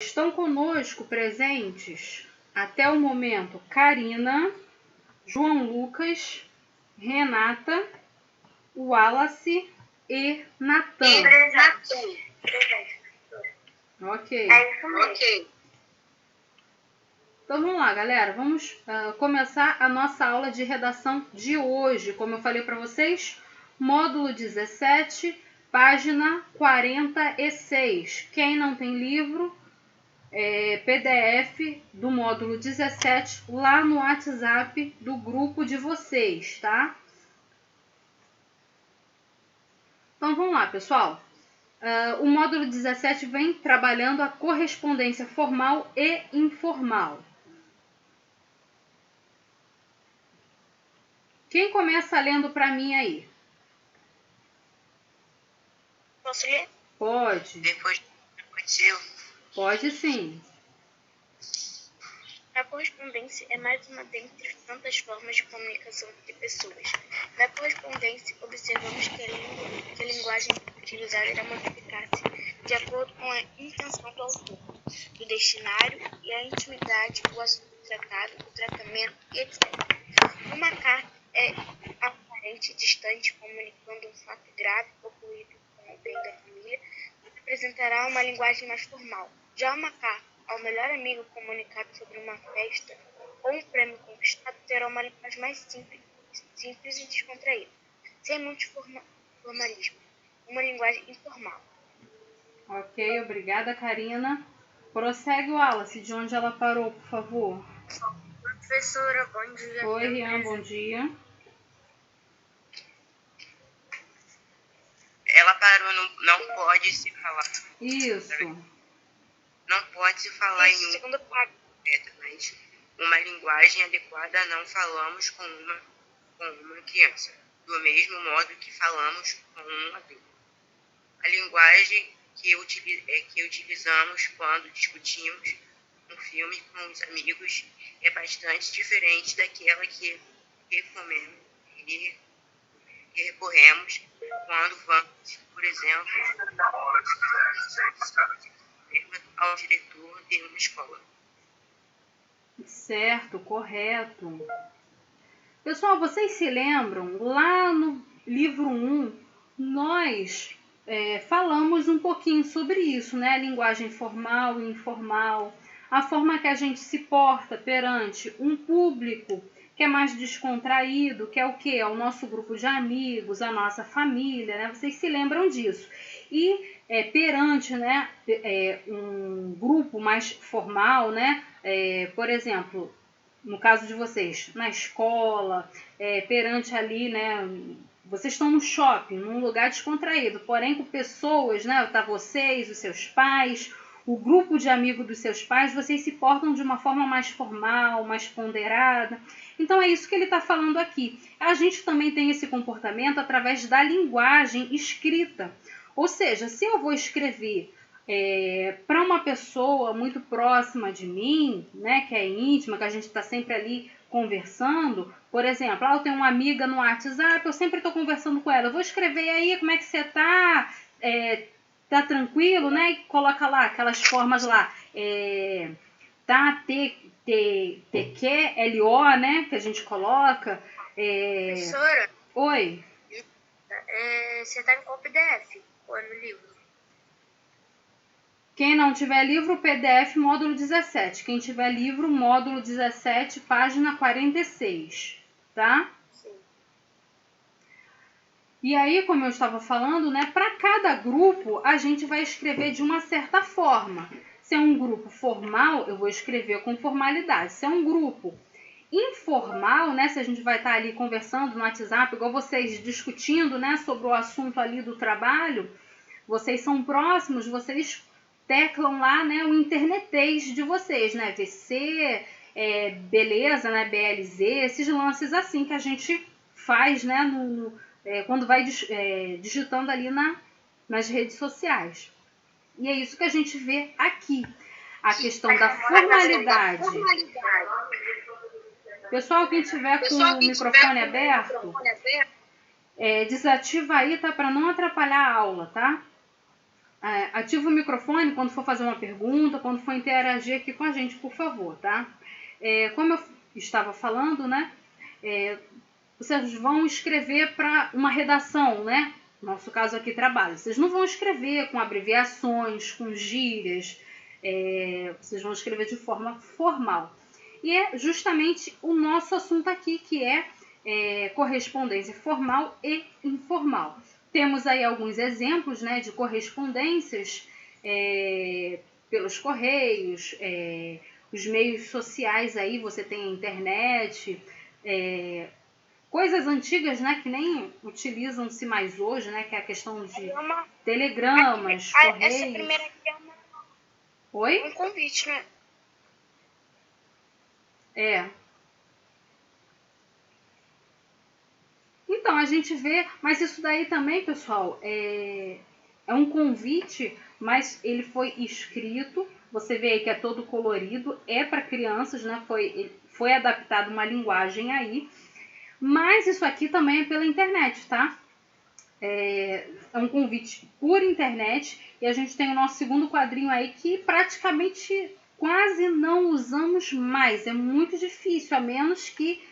Estão conosco presentes até o momento Karina, João Lucas, Renata, Wallace e Natan. Ok. Ok. Então vamos lá, galera. Vamos começar a nossa aula de redação de hoje. Como eu falei para vocês, módulo 17, página 46. Quem não tem livro, PDF do módulo 17 lá no WhatsApp do grupo de vocês, tá? Então vamos lá, pessoal. O módulo 17 vem trabalhando a correspondência formal e informal. Quem começa lendo para mim aí? Posso ler? Pode. Depois eu. Pode sim. A correspondência é mais uma dentre tantas formas de comunicação entre pessoas. Na correspondência, observamos que a linguagem utilizada irá modificar-se de acordo com a intenção do autor, do destinário e a intimidade, o assunto tratado, o tratamento e etc. Uma carta é aparente distante, comunicando um fato grave ocorrido com o bem da família, apresentará uma linguagem mais formal. Já uma carta ao melhor amigo comunicado sobre uma festa ou um prêmio conquistado terá uma linguagem mais simples e descontraída, sem muito formalismo, uma linguagem informal. Ok, obrigada, Karina. Prossegue, Wallace, de onde ela parou, por favor. Professora, bom dia. Oi, Rian, bom dia. Ela parou no não pode se falar. Isso. Não pode se falar em segundo mas uma linguagem adequada não falamos com uma criança, do mesmo modo que falamos com um adulto. A linguagem que utilizamos quando discutimos um filme com os amigos é bastante diferente daquela que recorremos quando vamos, por exemplo, ao diretor de uma escola. Certo, correto. Pessoal, vocês se lembram? Lá no livro 1, nós falamos um pouquinho sobre isso, né? A linguagem formal e informal, a forma que a gente se porta perante um público que é mais descontraído, que é o quê? É o nosso grupo de amigos, a nossa família, né? Vocês se lembram disso. E perante, né, um grupo mais formal, né? Por exemplo, no caso de vocês, na escola, perante ali, né? Vocês estão no shopping, num lugar descontraído, porém com pessoas, né? Tá vocês, os seus pais, o grupo de amigos dos seus pais, vocês se portam de uma forma mais formal, mais ponderada. Então é isso que ele está falando aqui. A gente também tem esse comportamento através da linguagem escrita. Ou seja, se eu vou escrever para uma pessoa muito próxima de mim, né, que é íntima, que a gente está sempre ali conversando, por exemplo, eu tenho uma amiga no WhatsApp, eu sempre estou conversando com ela, eu vou escrever aí como é que você está, tá tranquilo, né, e coloca lá aquelas formas lá, tá, TQLO, né, que a gente coloca. Professora? Oi? Você está em qual PDF? Ou é no livro? Quem não tiver livro, PDF, módulo 17. Quem tiver livro, módulo 17, página 46, tá? Sim. E aí, como eu estava falando, né, para cada grupo, a gente vai escrever de uma certa forma. Se é um grupo formal, eu vou escrever com formalidade. Se é um grupo informal, né, se a gente vai estar ali conversando no WhatsApp, igual vocês discutindo, né, sobre o assunto ali do trabalho, vocês são próximos, vocês teclam lá, né, o internetês de vocês, né, VC, beleza, né, BLZ, esses lances assim que a gente faz, né, quando vai digitando ali nas redes sociais. E é isso que a gente vê aqui, a questão da formalidade. Pessoal, quem tiver com o microfone aberto, desativa aí, tá, para não atrapalhar a aula, tá? Ativa o microfone quando for fazer uma pergunta, quando for interagir aqui com a gente, por favor, tá? Como eu estava falando, né? Vocês vão escrever para uma redação, né? No nosso caso aqui, trabalho. Vocês não vão escrever com abreviações, com gírias, vocês vão escrever de forma formal. E é justamente o nosso assunto aqui, que é correspondência formal e informal. Temos aí alguns exemplos, né, de correspondências pelos correios, os meios sociais aí, você tem a internet, coisas antigas, né, que nem utilizam-se mais hoje, né, que é a questão de telegramas, correios. Essa primeira aqui Oi? um convite, né? Então, a gente vê, mas isso daí também, pessoal, é um convite, mas ele foi escrito, você vê aí que é todo colorido, é para crianças, né? Foi adaptado uma linguagem aí, mas isso aqui também é pela internet, tá? É um convite por internet e a gente tem o nosso segundo quadrinho aí que praticamente quase não usamos mais, é muito difícil, a menos que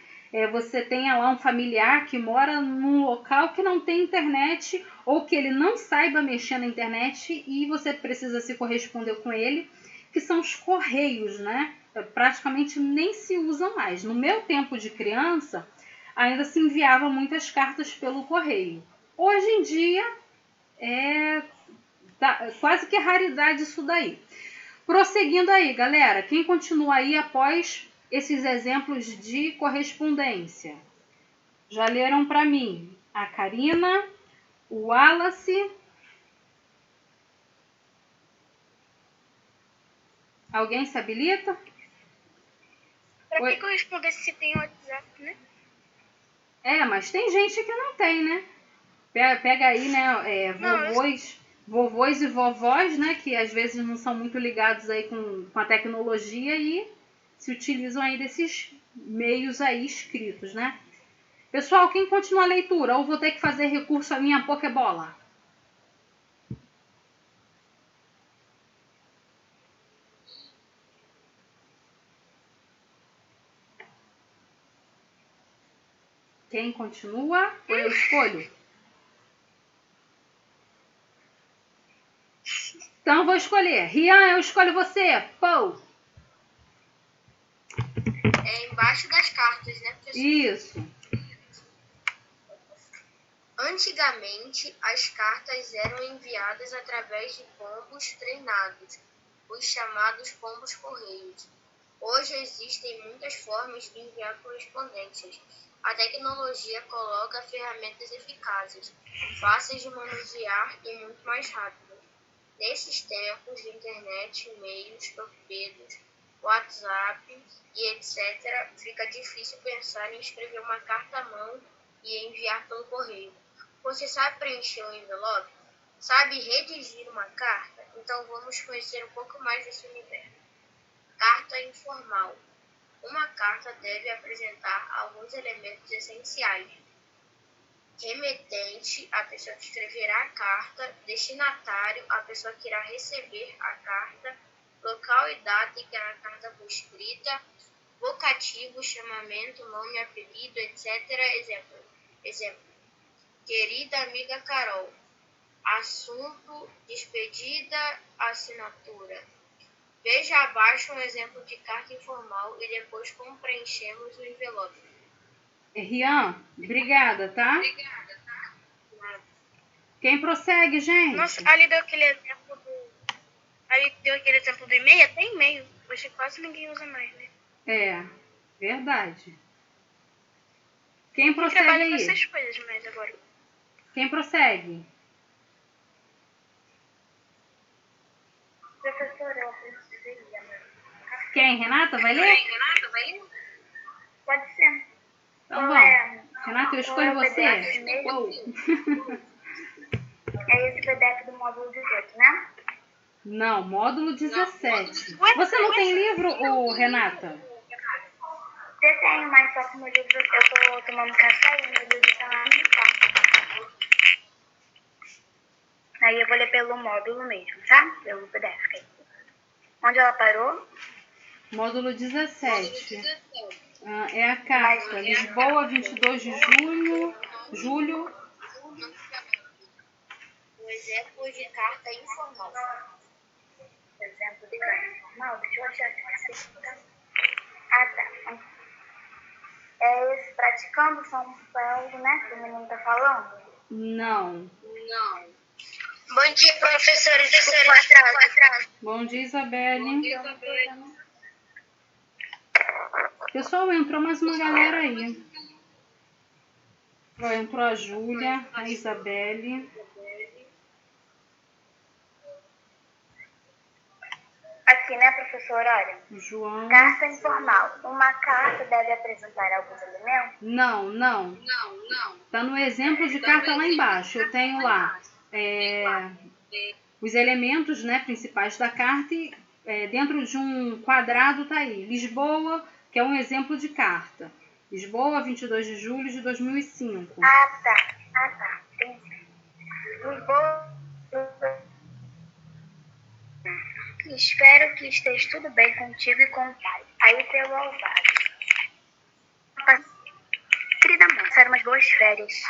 você tenha lá um familiar que mora num local que não tem internet ou que ele não saiba mexer na internet e você precisa se corresponder com ele, que são os correios, né? Praticamente nem se usam mais. No meu tempo de criança, ainda se enviava muitas cartas pelo correio. Hoje em dia, quase que raridade isso daí. Prosseguindo aí, galera, quem continua aí após esses exemplos de correspondência? Já leram para mim a Karina, o Wallace. Alguém se habilita? Para que correspondência se tem o WhatsApp, né? Mas tem gente que não tem, né? Pega aí, né, vovôs e vovós, né, que às vezes não são muito ligados aí com a tecnologia e se utilizam aí desses meios aí escritos, né? Pessoal, quem continua a leitura? Ou vou ter que fazer recurso à minha Pokébola? Quem continua? Ou eu escolho? Então eu vou escolher. Rian, eu escolho você. Pou. Embaixo das cartas, né, professor? Isso. Antigamente, as cartas eram enviadas através de pombos treinados, os chamados pombos correios. Hoje existem muitas formas de enviar correspondências. A tecnologia coloca ferramentas eficazes, fáceis de manusear e muito mais rápidas. Nesses tempos de internet, e-mails, torpedos, WhatsApp e etc., fica difícil pensar em escrever uma carta à mão e enviar pelo correio. Você sabe preencher um envelope? Sabe redigir uma carta? Então vamos conhecer um pouco mais desse universo. Carta informal. Uma carta deve apresentar alguns elementos essenciais. Remetente, a pessoa que escreverá a carta. Destinatário, a pessoa que irá receber a carta. Local e data em que a carta foi escrita. Vocativo, chamamento, nome, apelido, etc. Exemplo. Querida amiga Carol. Assunto, despedida, assinatura. Veja abaixo um exemplo de carta informal e depois como preenchemos o envelope. Rian, obrigada, tá? Obrigada, tá? Quem prossegue, gente? Nossa, ali deu aquele exemplo do e-mail, até e-mail. Hoje quase ninguém usa mais, né? Verdade. Quem prossegue trabalha aí? Com essas coisas mais agora. Quem prossegue? Professora, eu precisaria, né? Quem? Renata, vai ler? Pode ser. Então vamos. Renata, eu escolho você. Uou. É esse PDF do módulo 18, né? Não, módulo 17. Você não tem livro, Renata? Eu tenho, mas só que meu livro, eu tô tomando café e meu livro tá lá no quarto. Aí eu vou ler pelo módulo mesmo, tá? Pelo PDF. Onde ela parou? Módulo 17. É a carta. Lisboa, 22 de julho. Um exemplo de carta informal. Exemplo de carta informal? Deixa eu achar aqui. Ah, tá. Esse praticando São Paulo, né? Que o menino tá falando? Não. Bom dia, professora. Desculpa o atraso. Bom dia, Isabelle. Pessoal, entrou mais uma galera aí. Entrou a Júlia, a Isabelle. Aqui, né, professora? Olha. O João. Carta informal. Uma carta deve apresentar alguns elementos? Não. Tá no exemplo de carta lá embaixo. Eu tenho lá os elementos, né, principais da carta e dentro de um quadrado tá aí. Lisboa, que é um exemplo de carta. Lisboa, 22 de julho de 2005. Ah, tá. Entendi. Lisboa. Espero que esteja tudo bem contigo e com o pai. Aí pelo Alvaro. Querida mãe, passaram umas boas férias.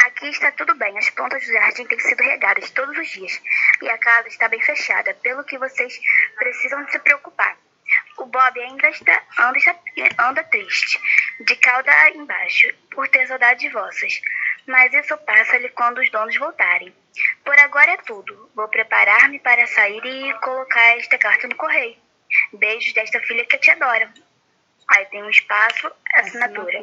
Aqui está tudo bem. As plantas do jardim têm sido regadas todos os dias. E a casa está bem fechada, pelo que vocês precisam de se preocupar. O Bob ainda anda triste, de cauda embaixo, por ter saudade de vossas. Mas isso passa-lhe quando os donos voltarem. Por agora é tudo. Vou preparar-me para sair e colocar esta carta no correio. Beijos desta filha que te adora. Aí tem um espaço, assinatura.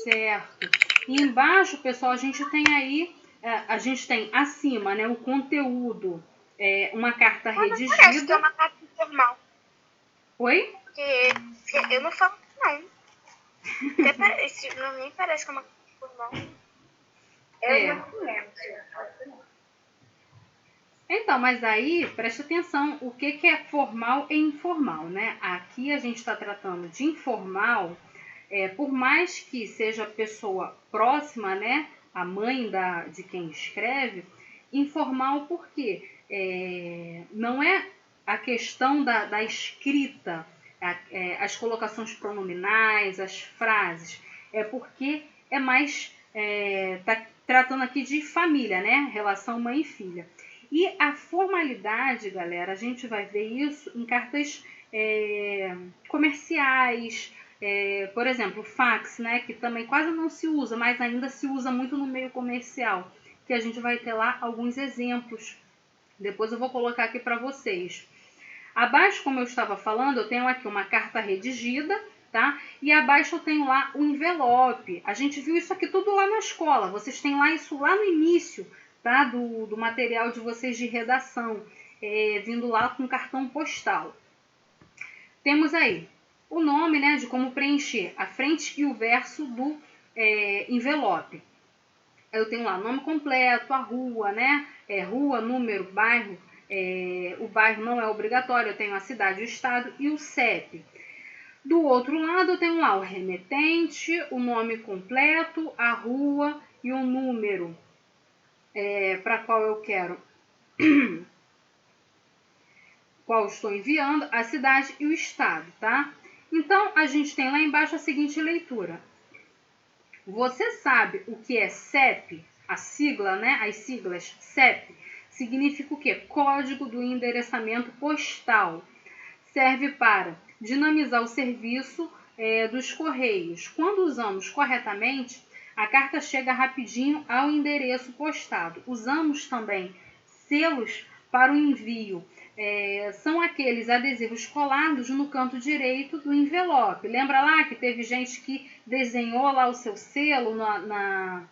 Certo. E embaixo, pessoal, a gente tem aí, a gente tem acima, né, o conteúdo, uma carta redigida. Parece que é uma carta informal. Oi? Porque eu não falo não. Nem parece que é uma carta informal. Eu não lembro. Então, mas aí, preste atenção, o que é formal e informal, né? Aqui a gente está tratando de informal, por mais que seja a pessoa próxima, né? A mãe de quem escreve, informal porque não é a questão da escrita, as colocações pronominais, as frases, é porque é mais, tá tratando aqui de família, né? Relação mãe e filha. E a formalidade, galera, a gente vai ver isso em cartas comerciais, por exemplo, fax, né, que também quase não se usa, mas ainda se usa muito no meio comercial, que a gente vai ter lá alguns exemplos. Depois eu vou colocar aqui para vocês. Abaixo, como eu estava falando, eu tenho aqui uma carta redigida, tá? E abaixo eu tenho lá o envelope. A gente viu isso aqui tudo lá na escola. Vocês têm lá isso lá no início, tá? Do material de vocês de redação, vindo lá com cartão postal. Temos aí o nome, né, de como preencher a frente e o verso do envelope. Eu tenho lá o nome completo, a rua, né? Rua, número, bairro. O bairro não é obrigatório, eu tenho a cidade, o estado e o CEP. Do outro lado, eu tenho lá o remetente, o nome completo, a rua e o número para qual eu quero, qual estou enviando, a cidade e o estado, tá? Então, a gente tem lá embaixo a seguinte leitura. Você sabe o que é CEP? A sigla, né? As siglas CEP significa o quê? Código do endereçamento postal. Serve para dinamizar o serviço dos correios. Quando usamos corretamente, a carta chega rapidinho ao endereço postado. Usamos também selos para o envio. São aqueles adesivos colados no canto direito do envelope. Lembra lá que teve gente que desenhou lá o seu selo na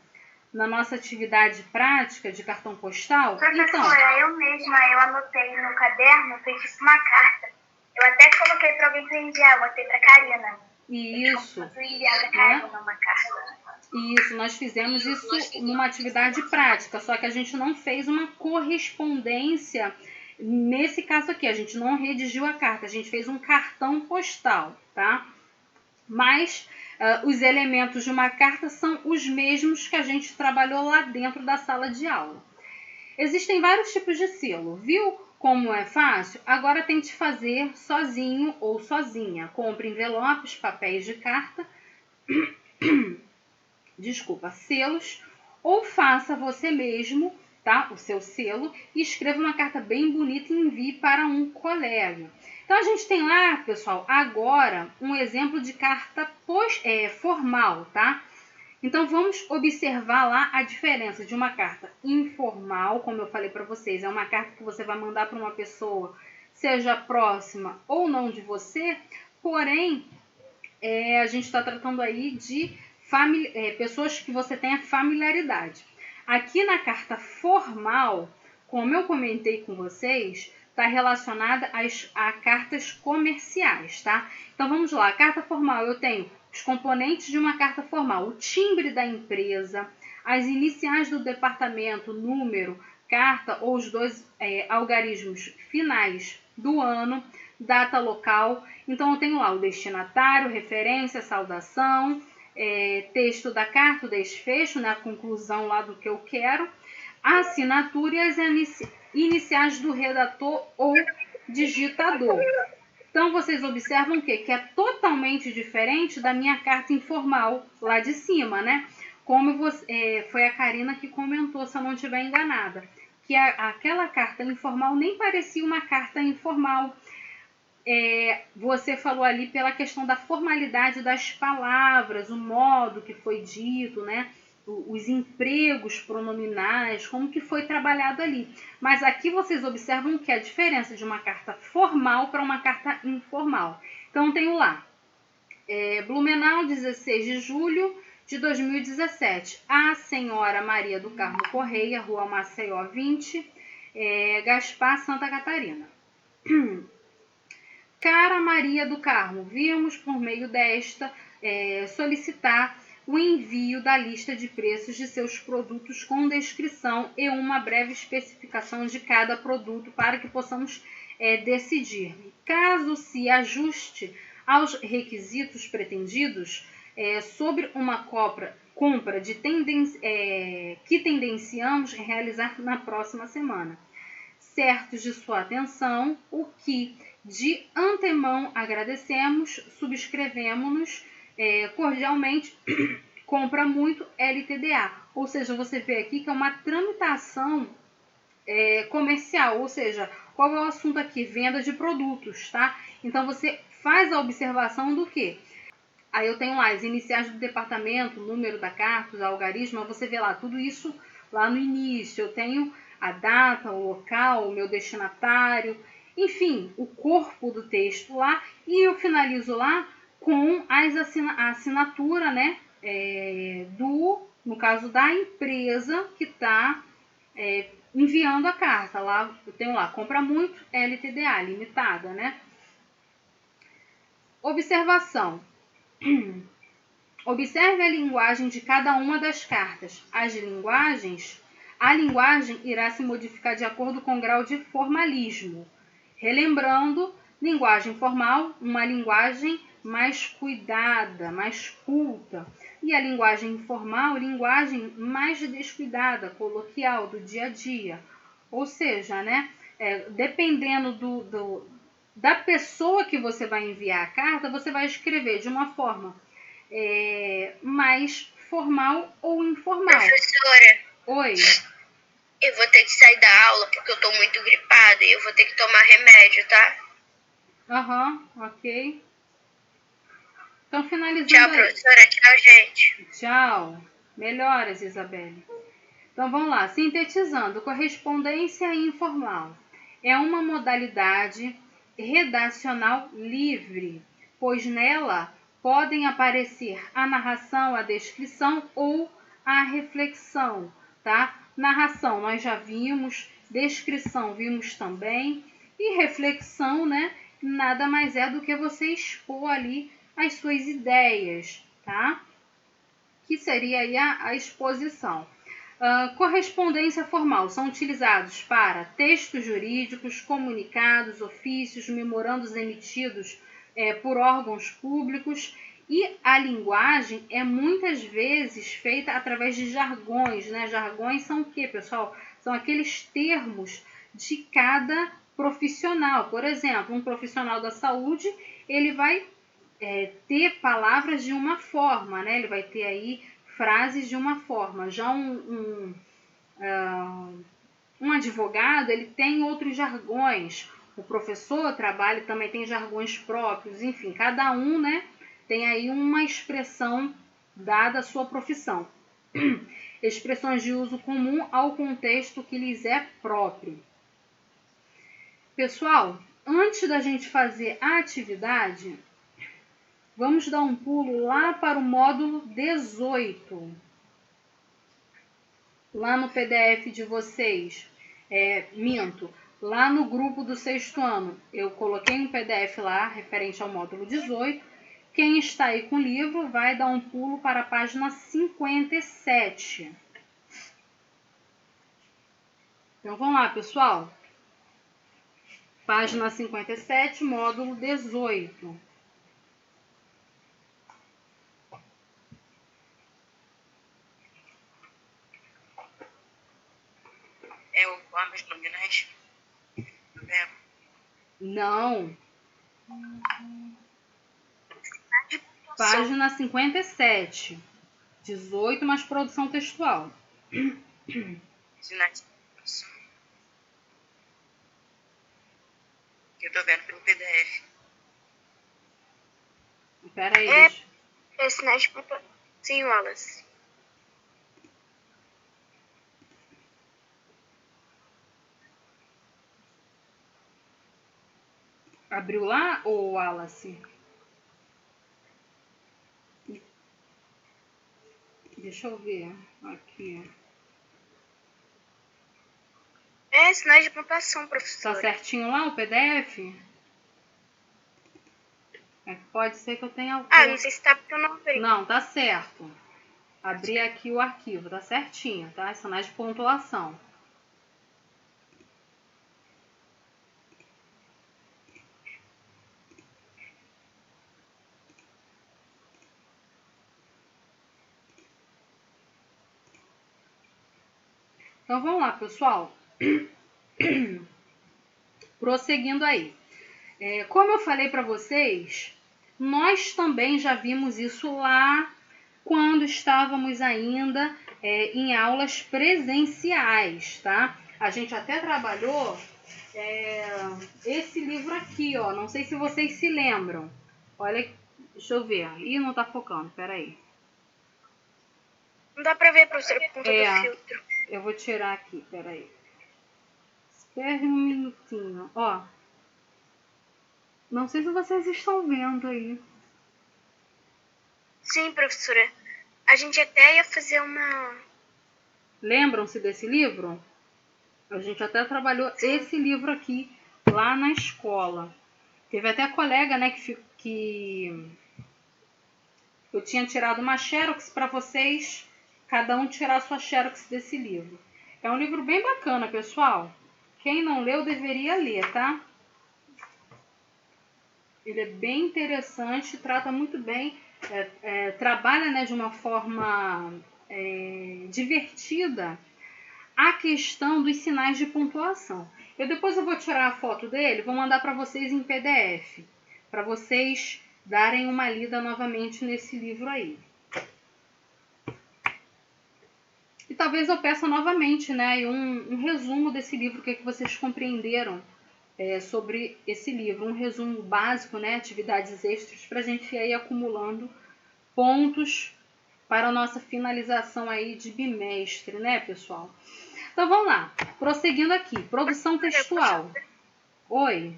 nossa atividade prática de cartão postal? Professora, eu mesma, eu anotei no caderno, fiz tipo uma carta. Eu até coloquei para alguém para enviar, eu botei para Karina. Isso. Eu enviar para Karina uma carta. Isso, nós fizemos isso numa atividade prática, só que a gente não fez uma correspondência. Nesse caso aqui, a gente não redigiu a carta, a gente fez um cartão postal, tá? Mas os elementos de uma carta são os mesmos que a gente trabalhou lá dentro da sala de aula. Existem vários tipos de selo, viu como é fácil? Agora tente fazer sozinho ou sozinha. Compre envelopes, papéis de carta, selos, ou faça você mesmo, tá? O seu selo e escreva uma carta bem bonita e envie para um colega. Então a gente tem lá, pessoal, agora um exemplo de carta formal, tá? Então vamos observar lá a diferença de uma carta informal, como eu falei para vocês, é uma carta que você vai mandar para uma pessoa, seja próxima ou não de você, porém a gente está tratando aí de pessoas que você tenha familiaridade. Aqui na carta formal, como eu comentei com vocês, está relacionada a cartas comerciais, tá? Então vamos lá, a carta formal eu tenho os componentes de uma carta formal, o timbre da empresa, as iniciais do departamento, número, carta ou os dois algarismos finais do ano, data local. Então eu tenho lá o destinatário, referência, saudação, texto da carta, o desfecho, né, a conclusão lá do que eu quero, a assinatura e as iniciais do redator ou digitador. Então, vocês observam o quê? Que é totalmente diferente da minha carta informal lá de cima, né? Como foi a Karina que comentou, se eu não estiver enganada, que aquela carta informal nem parecia uma carta informal. Você falou ali pela questão da formalidade das palavras, o modo que foi dito, né? Os empregos pronominais, como que foi trabalhado ali. Mas aqui vocês observam que a diferença de uma carta formal para uma carta informal. Então, tenho lá, Blumenau, 16 de julho de 2017. A senhora Maria do Carmo Correia, Rua Maceió 20, Gaspar, Santa Catarina. Cara Maria do Carmo, vimos por meio desta solicitar o envio da lista de preços de seus produtos com descrição e uma breve especificação de cada produto para que possamos decidir. Caso se ajuste aos requisitos pretendidos sobre uma compra que tendenciamos realizar na próxima semana. Certos de sua atenção, o que de antemão agradecemos, subscrevemos-nos cordialmente, compra muito LTDA. Ou seja, você vê aqui que é uma tramitação comercial, ou seja, qual é o assunto aqui? Venda de produtos, tá? Então você faz a observação do que? Aí eu tenho lá as iniciais do departamento, o número da carta, o algarismo, você vê lá tudo isso lá no início. Eu tenho a data, o local, o meu destinatário, enfim, o corpo do texto lá, e eu finalizo lá com a assinatura, né, no caso da empresa que está enviando a carta. Lá, eu tenho lá, compra muito, LTDA, limitada, né? Observação. Observe a linguagem de cada uma das cartas. A linguagem irá se modificar de acordo com o grau de formalismo. Relembrando, linguagem formal, uma linguagem mais cuidada, mais culta. E a linguagem informal, linguagem mais descuidada, coloquial, do dia a dia. Ou seja, né, dependendo da pessoa que você vai enviar a carta, você vai escrever de uma forma mais formal ou informal. Professora. Oi. Eu vou ter que sair da aula porque eu tô muito gripada e eu vou ter que tomar remédio, tá? Ok. Então, finalizando. Tchau, professora. Tchau, gente. Tchau. Melhoras, Isabelle. Então, vamos lá. Sintetizando, correspondência informal é uma modalidade redacional livre, pois nela podem aparecer a narração, a descrição ou a reflexão, tá? Narração nós já vimos, descrição vimos também, e reflexão, né? Nada mais é do que você expor ali as suas ideias, tá? Que seria aí a exposição. Correspondência formal são utilizados para textos jurídicos, comunicados, ofícios, memorandos emitidos por órgãos públicos, e a linguagem é muitas vezes feita através de jargões, né? Jargões são o quê, pessoal? São aqueles termos de cada profissional. Por exemplo, um profissional da saúde, ele vai ter palavras de uma forma, né? Ele vai ter aí frases de uma forma. Já um advogado, ele tem outros jargões. O professor trabalha e também tem jargões próprios. Enfim, cada um, né, tem aí uma expressão dada à sua profissão. Expressões de uso comum ao contexto que lhes é próprio. Pessoal, antes da gente fazer a atividade, vamos dar um pulo lá para o módulo 18. Lá no PDF de vocês, lá no grupo do 6º ano, eu coloquei um PDF lá, referente ao módulo 18. Quem está aí com o livro vai dar um pulo para a página 57. Então, vamos lá, pessoal. Página 57, módulo 18. É o formas nominais do verbo? Não. Página 57. 18 mais produção textual. Sinais de pontuação. Eu tô vendo pelo PDF. Espera aí, deixa. É sinais de pontuação. Sim, Wallace. Abriu lá, ou Wallace? Deixa eu ver aqui. É sinais de pontuação, professor. Tá certinho lá o PDF? Pode ser que eu tenha... Não sei se tá porque eu não abri. Não, tá certo. Abri aqui o arquivo, tá certinho, tá? Sinais de pontuação. Então, vamos lá, pessoal. Prosseguindo aí. Como eu falei para vocês, nós também já vimos isso lá quando estávamos ainda em aulas presenciais, tá? A gente até trabalhou esse livro aqui, ó. Não sei se vocês se lembram. Olha, deixa eu ver. Ih, não tá focando, peraí. Não dá pra ver, professor, por conta do filtro. Eu vou tirar aqui, peraí. Espere um minutinho, ó. Não sei se vocês estão vendo aí. Sim, professora. A gente até ia fazer uma... Lembram-se desse livro? A gente até trabalhou esse livro aqui lá na escola. Teve até colega, né, que eu tinha tirado uma xerox para vocês, cada um tirar a sua xerox desse livro. É um livro bem bacana, pessoal. Quem não leu deveria ler, tá? Ele é bem interessante, trata muito bem, trabalha, né, de uma forma divertida a questão dos sinais de pontuação. Depois eu vou tirar a foto dele, vou mandar para vocês em PDF, para vocês darem uma lida novamente nesse livro aí. E talvez eu peça novamente, né, um resumo desse livro, o que vocês compreenderam sobre esse livro, um resumo básico, né, atividades extras, para a gente ir aí acumulando pontos para a nossa finalização aí de bimestre, né, pessoal? Então vamos lá, prosseguindo aqui, produção textual. Oi?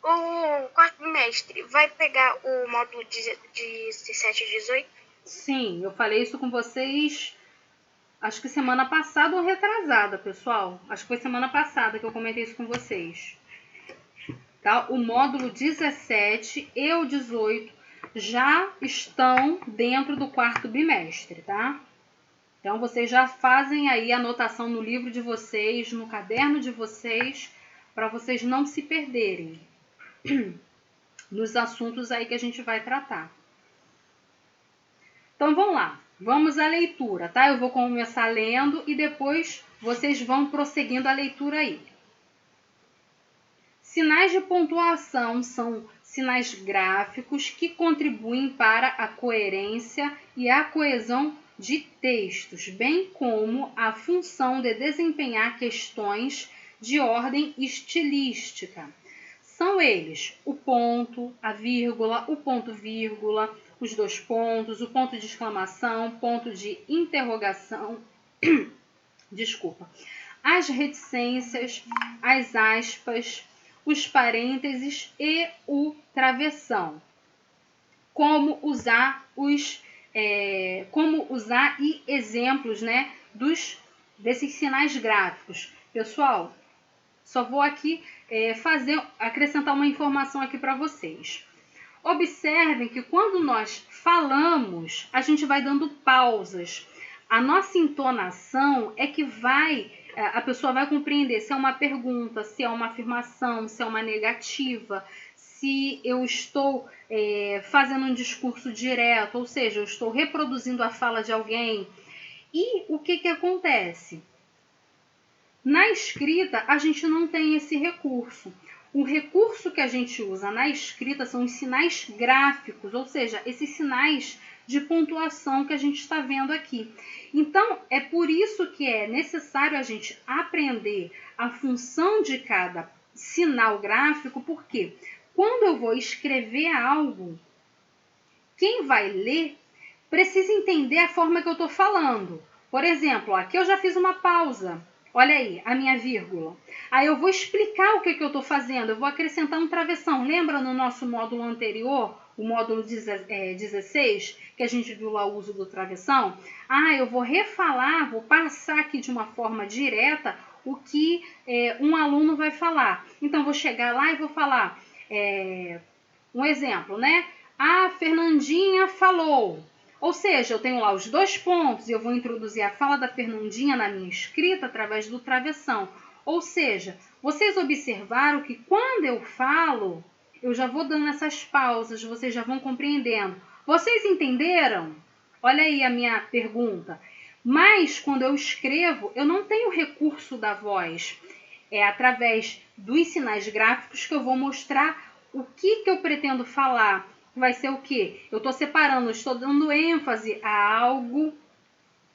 O quarto bimestre vai pegar o módulo de 17 e 18? Sim, eu falei isso com vocês, acho que semana passada ou retrasada, pessoal. Acho que foi semana passada que eu comentei isso com vocês. Tá? O módulo 17 e o 18 já estão dentro do quarto bimestre, tá? Então, vocês já fazem aí a anotação no livro de vocês, no caderno de vocês, para vocês não se perderem nos assuntos aí que a gente vai tratar. Então, vamos lá. Vamos à leitura, tá? Eu vou começar lendo e depois vocês vão prosseguindo a leitura aí. Sinais de pontuação são sinais gráficos que contribuem para a coerência e a coesão de textos, bem como a função de desempenhar questões de ordem estilística. São eles o ponto, a vírgula, o ponto-vírgula, os dois pontos, o ponto de exclamação, ponto de interrogação, as reticências, as aspas, os parênteses e o travessão. Como usar e exemplos, né, desses sinais gráficos. Pessoal, só vou aqui acrescentar uma informação aqui para vocês. Observem que quando nós falamos, a gente vai dando pausas. A nossa entonação é que a pessoa vai compreender se é uma pergunta, se é uma afirmação, se é uma negativa, se eu estou fazendo um discurso direto, ou seja, eu estou reproduzindo a fala de alguém. E o que acontece? Na escrita, a gente não tem esse recurso. O recurso que a gente usa na escrita são os sinais gráficos, ou seja, esses sinais de pontuação que a gente está vendo aqui. Então, é por isso que é necessário a gente aprender a função de cada sinal gráfico, porque quando eu vou escrever algo, quem vai ler precisa entender a forma que eu estou falando. Por exemplo, aqui eu já fiz uma pausa. Olha aí, a minha vírgula. Aí eu vou explicar o que eu estou fazendo. Eu vou acrescentar um travessão. Lembra no nosso módulo anterior, o módulo 16, que a gente viu lá o uso do travessão? Eu vou refalar, vou passar aqui de uma forma direta o que um aluno vai falar. Então, vou chegar lá e vou falar um exemplo, né? A Fernandinha falou. Ou seja, eu tenho lá os dois pontos e eu vou introduzir a fala da Fernandinha na minha escrita através do travessão. Ou seja, vocês observaram que quando eu falo, eu já vou dando essas pausas, vocês já vão compreendendo. Vocês entenderam? Olha aí a minha pergunta. Mas quando eu escrevo, eu não tenho recurso da voz. É através dos sinais gráficos que eu vou mostrar o que eu pretendo falar. Vai ser o quê? Eu estou separando, estou dando ênfase a algo.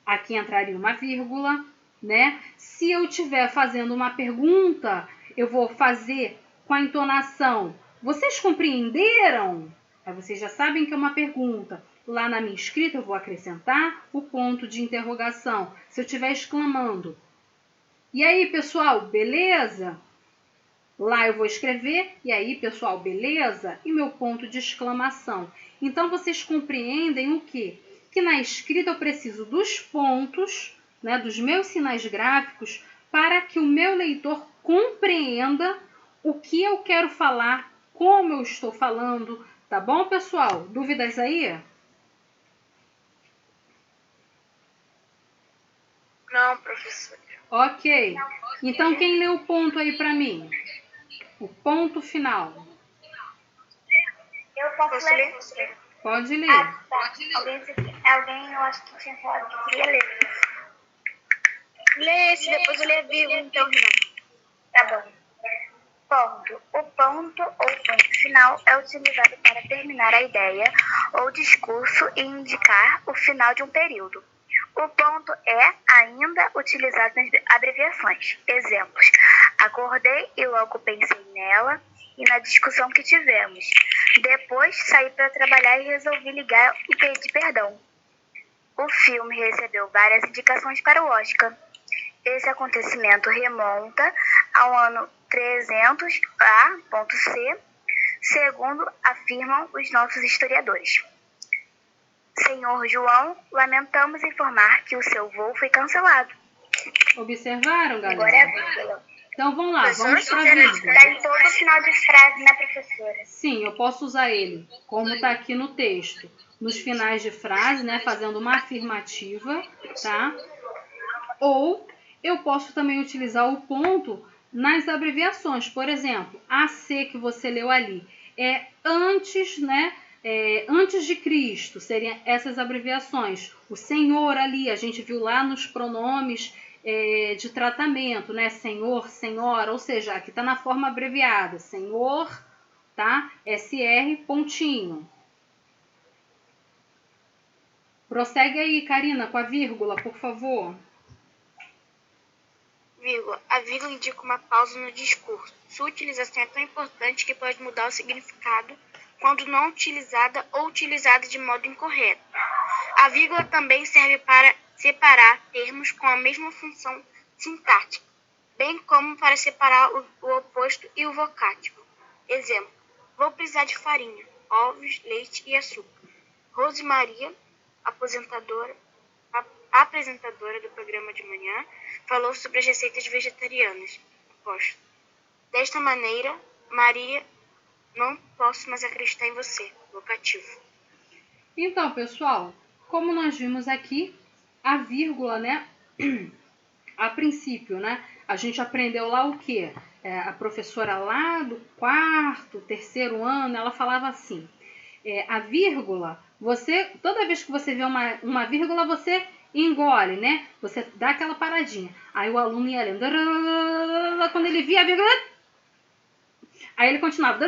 Aqui entraria uma vírgula, né? Se eu estiver fazendo uma pergunta, eu vou fazer com a entonação. Vocês compreenderam? Aí vocês já sabem que é uma pergunta. Lá na minha escrita eu vou acrescentar o ponto de interrogação. Se eu estiver exclamando. E aí, pessoal, beleza? Lá eu vou escrever, e aí, pessoal, beleza? E meu ponto de exclamação. Então, vocês compreendem o quê? Que na escrita eu preciso dos pontos, né, dos meus sinais gráficos, para que o meu leitor compreenda o que eu quero falar, como eu estou falando. Tá bom, pessoal? Dúvidas aí? Não, professora. Ok. Então, quem lê o ponto aí para mim? O ponto final. Eu posso ler? Pode ler. Tá. Alguém, eu acho que tinha falado que queria ler. Lê esse, depois eu leio a vírgula, então, Tá bom. Ponto. O ponto ou ponto final é utilizado para terminar a ideia ou discurso e indicar o final de um período. O ponto é ainda utilizado nas abreviações. Exemplos. Acordei e logo pensei nela e na discussão que tivemos. Depois saí para trabalhar e resolvi ligar e pedir perdão. O filme recebeu várias indicações para o Oscar. Esse acontecimento remonta ao ano 300 A.C., segundo afirmam os nossos historiadores. Senhor João, lamentamos informar que o seu voo foi cancelado. Observaram, galera? Agora é a vírgula. Então vamos lá, vamos para a vírgula. Está em todo final de frase, né, professora? Sim, eu posso usar ele, como está aqui no texto, nos finais de frase, né, fazendo uma afirmativa, tá? Ou eu posso também utilizar o ponto nas abreviações. Por exemplo, AC que você leu ali é antes, né, antes de Cristo, seriam essas abreviações. O Senhor ali, a gente viu lá nos pronomes de tratamento, né? Senhor, senhora, ou seja, aqui está na forma abreviada. Senhor, tá? SR, pontinho. Prossegue aí, Karina, com a vírgula, por favor. Vírgula. A vírgula indica uma pausa no discurso. Sua utilização é tão importante que pode mudar o significado quando não utilizada ou utilizada de modo incorreto. A vírgula também serve para separar termos com a mesma função sintática, bem como para separar o oposto e o vocativo. Exemplo: vou precisar de farinha, ovos, leite e açúcar. Rose Maria, apresentadora do programa de manhã, falou sobre as receitas vegetarianas. Oposto. Desta maneira, Maria, não posso mais acreditar em você. Vocativo. Então, pessoal, como nós vimos aqui, a vírgula, né? A princípio, né? A gente aprendeu lá o quê? A professora lá do terceiro ano, ela falava assim, a vírgula, toda vez que você vê uma vírgula, você engole, né? Você dá aquela paradinha. Aí o aluno ia lendo, quando ele via a vírgula, aí ele continuava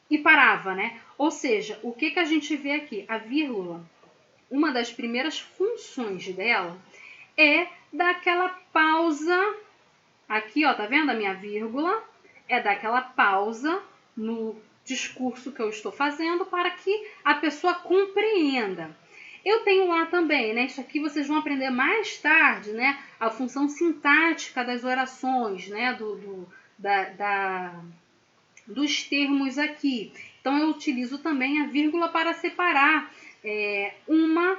e parava, né? Ou seja, o que a gente vê aqui? A vírgula, uma das primeiras funções dela é dar aquela pausa. Aqui, ó, tá vendo a minha vírgula? É dar aquela pausa no discurso que eu estou fazendo para que a pessoa compreenda. Eu tenho lá também, né? Isso aqui vocês vão aprender mais tarde, né? A função sintática das orações, né? Dos termos aqui. Então, eu utilizo também a vírgula para separar uma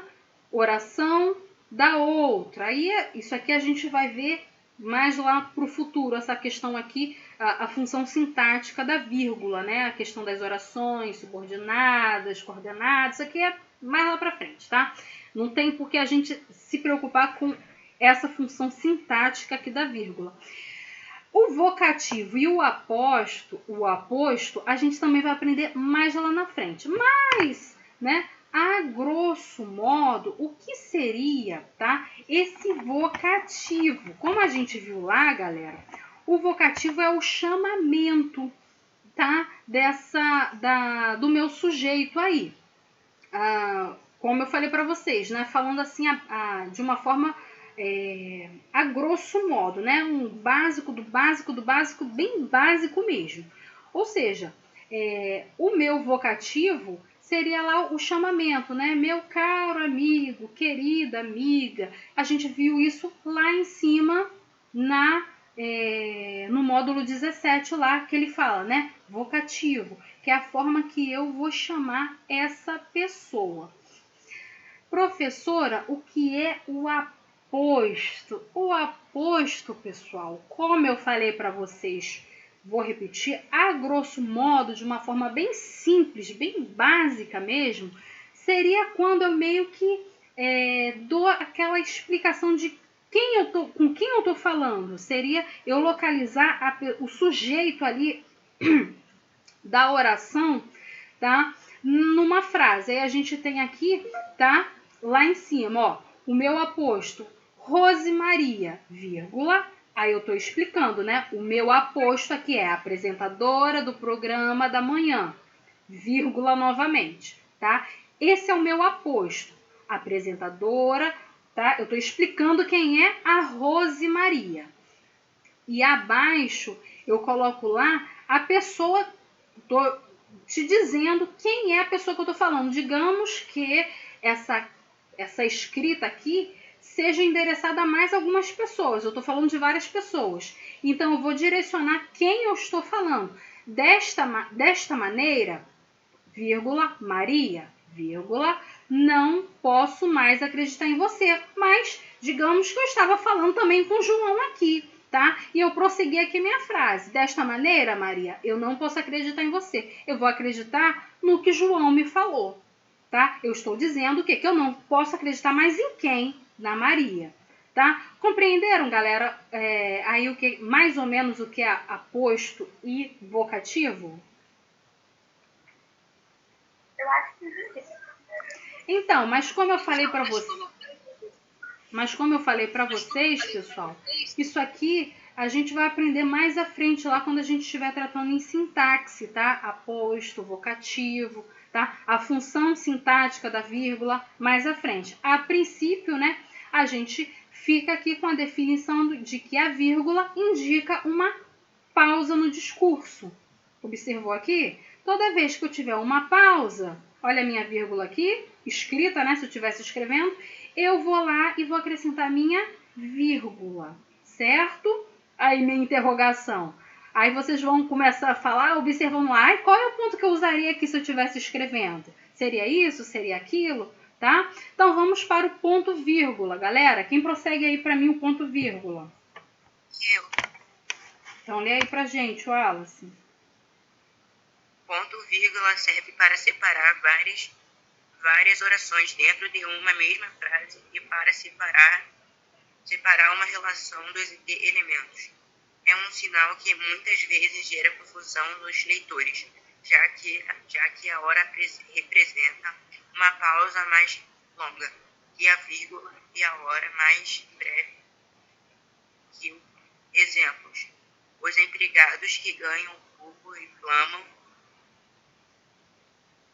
oração da outra. Aí, isso aqui a gente vai ver mais lá para o futuro, essa questão aqui, a função sintática da vírgula, né? A questão das orações subordinadas, coordenadas, isso aqui é mais lá para frente, tá? Não tem por que a gente se preocupar com essa função sintática aqui da vírgula. O vocativo e o aposto, a gente também vai aprender mais lá na frente. Mas, né, a grosso modo, o que seria, tá, esse vocativo? Como a gente viu lá, galera, o vocativo é o chamamento, tá, do meu sujeito aí. Como eu falei para vocês, né, falando assim de uma forma a grosso modo, né? Um básico do básico do básico, bem básico mesmo. Ou seja, o meu vocativo seria lá o chamamento, né? Meu caro amigo, querida amiga. A gente viu isso lá em cima no módulo 17 lá que ele fala, né? Vocativo, que é a forma que eu vou chamar essa pessoa. Professora, o que é o aposto? O aposto, pessoal, como eu falei para vocês, vou repetir, a grosso modo, de uma forma bem simples, bem básica mesmo, seria quando eu meio que dou aquela explicação de com quem eu estou falando. Seria eu localizar o sujeito ali da oração, tá? Numa frase. Aí a gente tem aqui, tá? Lá em cima, ó, o meu aposto, Rose Maria, vírgula, aí eu estou explicando, né? O meu aposto aqui é a apresentadora do programa da manhã, vírgula novamente, tá? Esse é o meu aposto, apresentadora, tá? Eu estou explicando quem é a Rose Maria. E abaixo eu coloco lá a pessoa, estou te dizendo quem é a pessoa que eu estou falando. Digamos que essa escrita aqui seja endereçada a mais algumas pessoas. Eu estou falando de várias pessoas. Então, eu vou direcionar quem eu estou falando. Desta maneira, vírgula, Maria, vírgula, não posso mais acreditar em você. Mas, digamos que eu estava falando também com João aqui, tá? E eu prossegui aqui minha frase. Desta maneira, Maria, eu não posso acreditar em você. Eu vou acreditar no que João me falou. Tá? Eu estou dizendo que eu não posso acreditar mais em quem? Na Maria. Tá? Compreenderam, galera? Aí mais ou menos o que é aposto e vocativo? Então, mas como eu falei para vocês, pessoal, isso aqui a gente vai aprender mais à frente lá quando a gente estiver tratando em sintaxe, tá? Aposto, vocativo, tá? A função sintática da vírgula mais à frente. A princípio, né, a gente fica aqui com a definição de que a vírgula indica uma pausa no discurso. Observou aqui? Toda vez que eu tiver uma pausa, olha a minha vírgula aqui, escrita, né? Se eu estivesse escrevendo, eu vou lá e vou acrescentar minha vírgula, certo? Aí minha interrogação. Aí vocês vão começar a falar, observando lá, qual é o ponto que eu usaria aqui se eu estivesse escrevendo? Seria isso? Seria aquilo? Tá? Então vamos para o ponto vírgula, galera. Quem prossegue aí para mim o ponto vírgula? Eu. Então lê aí pra gente, Wallace. Ponto vírgula serve para separar várias orações dentro de uma mesma frase e para separar uma relação dos elementos. É um sinal que muitas vezes gera confusão nos leitores, já que a hora representa uma pausa mais longa e a vírgula e a hora mais breve que o. Exemplos: os empregados que ganham pouco reclamam,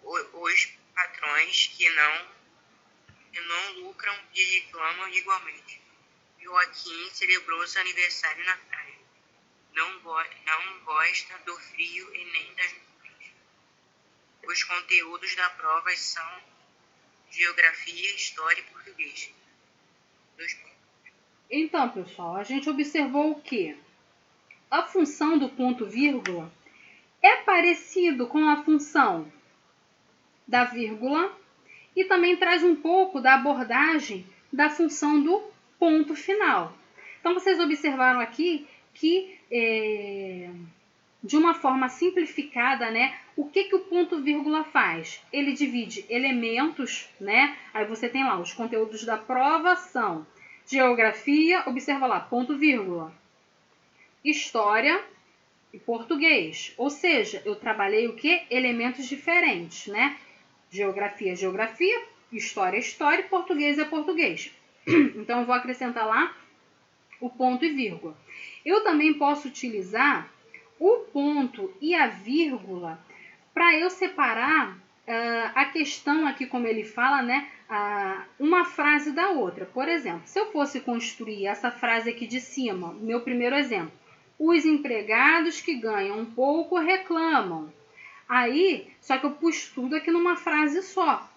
os patrões que não lucram e reclamam igualmente. Joaquim celebrou seu aniversário na praia. Não gosta do frio e nem das nuvens. Os conteúdos da prova são geografia, história e português. Então, pessoal, a gente observou o quê? A função do ponto vírgula é parecido com a função da vírgula e também traz um pouco da abordagem da função do ponto final. Então, vocês observaram aqui que, de uma forma simplificada, né, o que o ponto vírgula faz? Ele divide elementos, né? Aí você tem lá os conteúdos da prova são geografia, observa lá, ponto vírgula, história e português. Ou seja, eu trabalhei o que? Elementos diferentes, né? Geografia, história, história e português é português. Então, eu vou acrescentar lá o ponto e vírgula. Eu também posso utilizar o ponto e a vírgula para eu separar a questão aqui, como ele fala, né? Uma frase da outra. Por exemplo, se eu fosse construir essa frase aqui de cima, meu primeiro exemplo, os empregados que ganham pouco reclamam. Aí, só que eu pus tudo aqui numa frase só.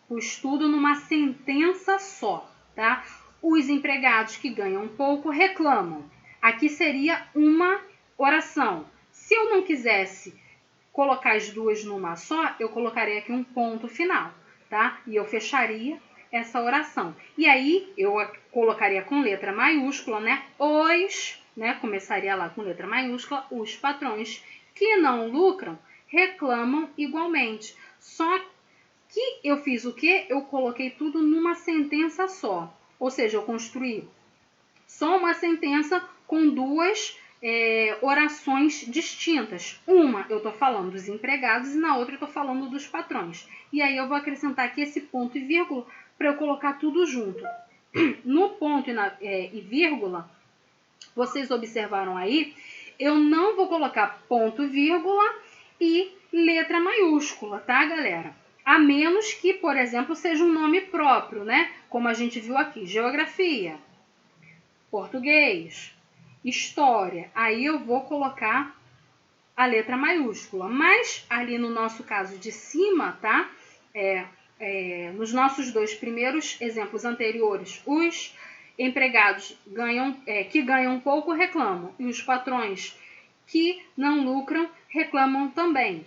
Pus tudo numa sentença só, tá? Os empregados que ganham pouco reclamam. Aqui seria uma oração. Se eu não quisesse colocar as duas numa só, eu colocaria aqui um ponto final, tá? E eu fecharia essa oração. E aí, eu colocaria com letra maiúscula, né? Começaria lá com letra maiúscula, os patrões que não lucram reclamam igualmente. Só que eu fiz o quê? Eu coloquei tudo numa sentença só. Ou seja, eu construí só uma sentença com duas orações distintas. Uma eu estou falando dos empregados e na outra eu estou falando dos patrões. E aí eu vou acrescentar aqui esse ponto e vírgula para eu colocar tudo junto. No ponto e vírgula, vocês observaram aí, eu não vou colocar ponto, vírgula e letra maiúscula, tá, galera? A menos que, por exemplo, seja um nome próprio, né? Como a gente viu aqui, geografia, português, história. Aí eu vou colocar a letra maiúscula. Mas ali no nosso caso de cima, tá? Nos nossos dois primeiros exemplos anteriores, os empregados que ganham pouco reclamam e os patrões que não lucram reclamam também.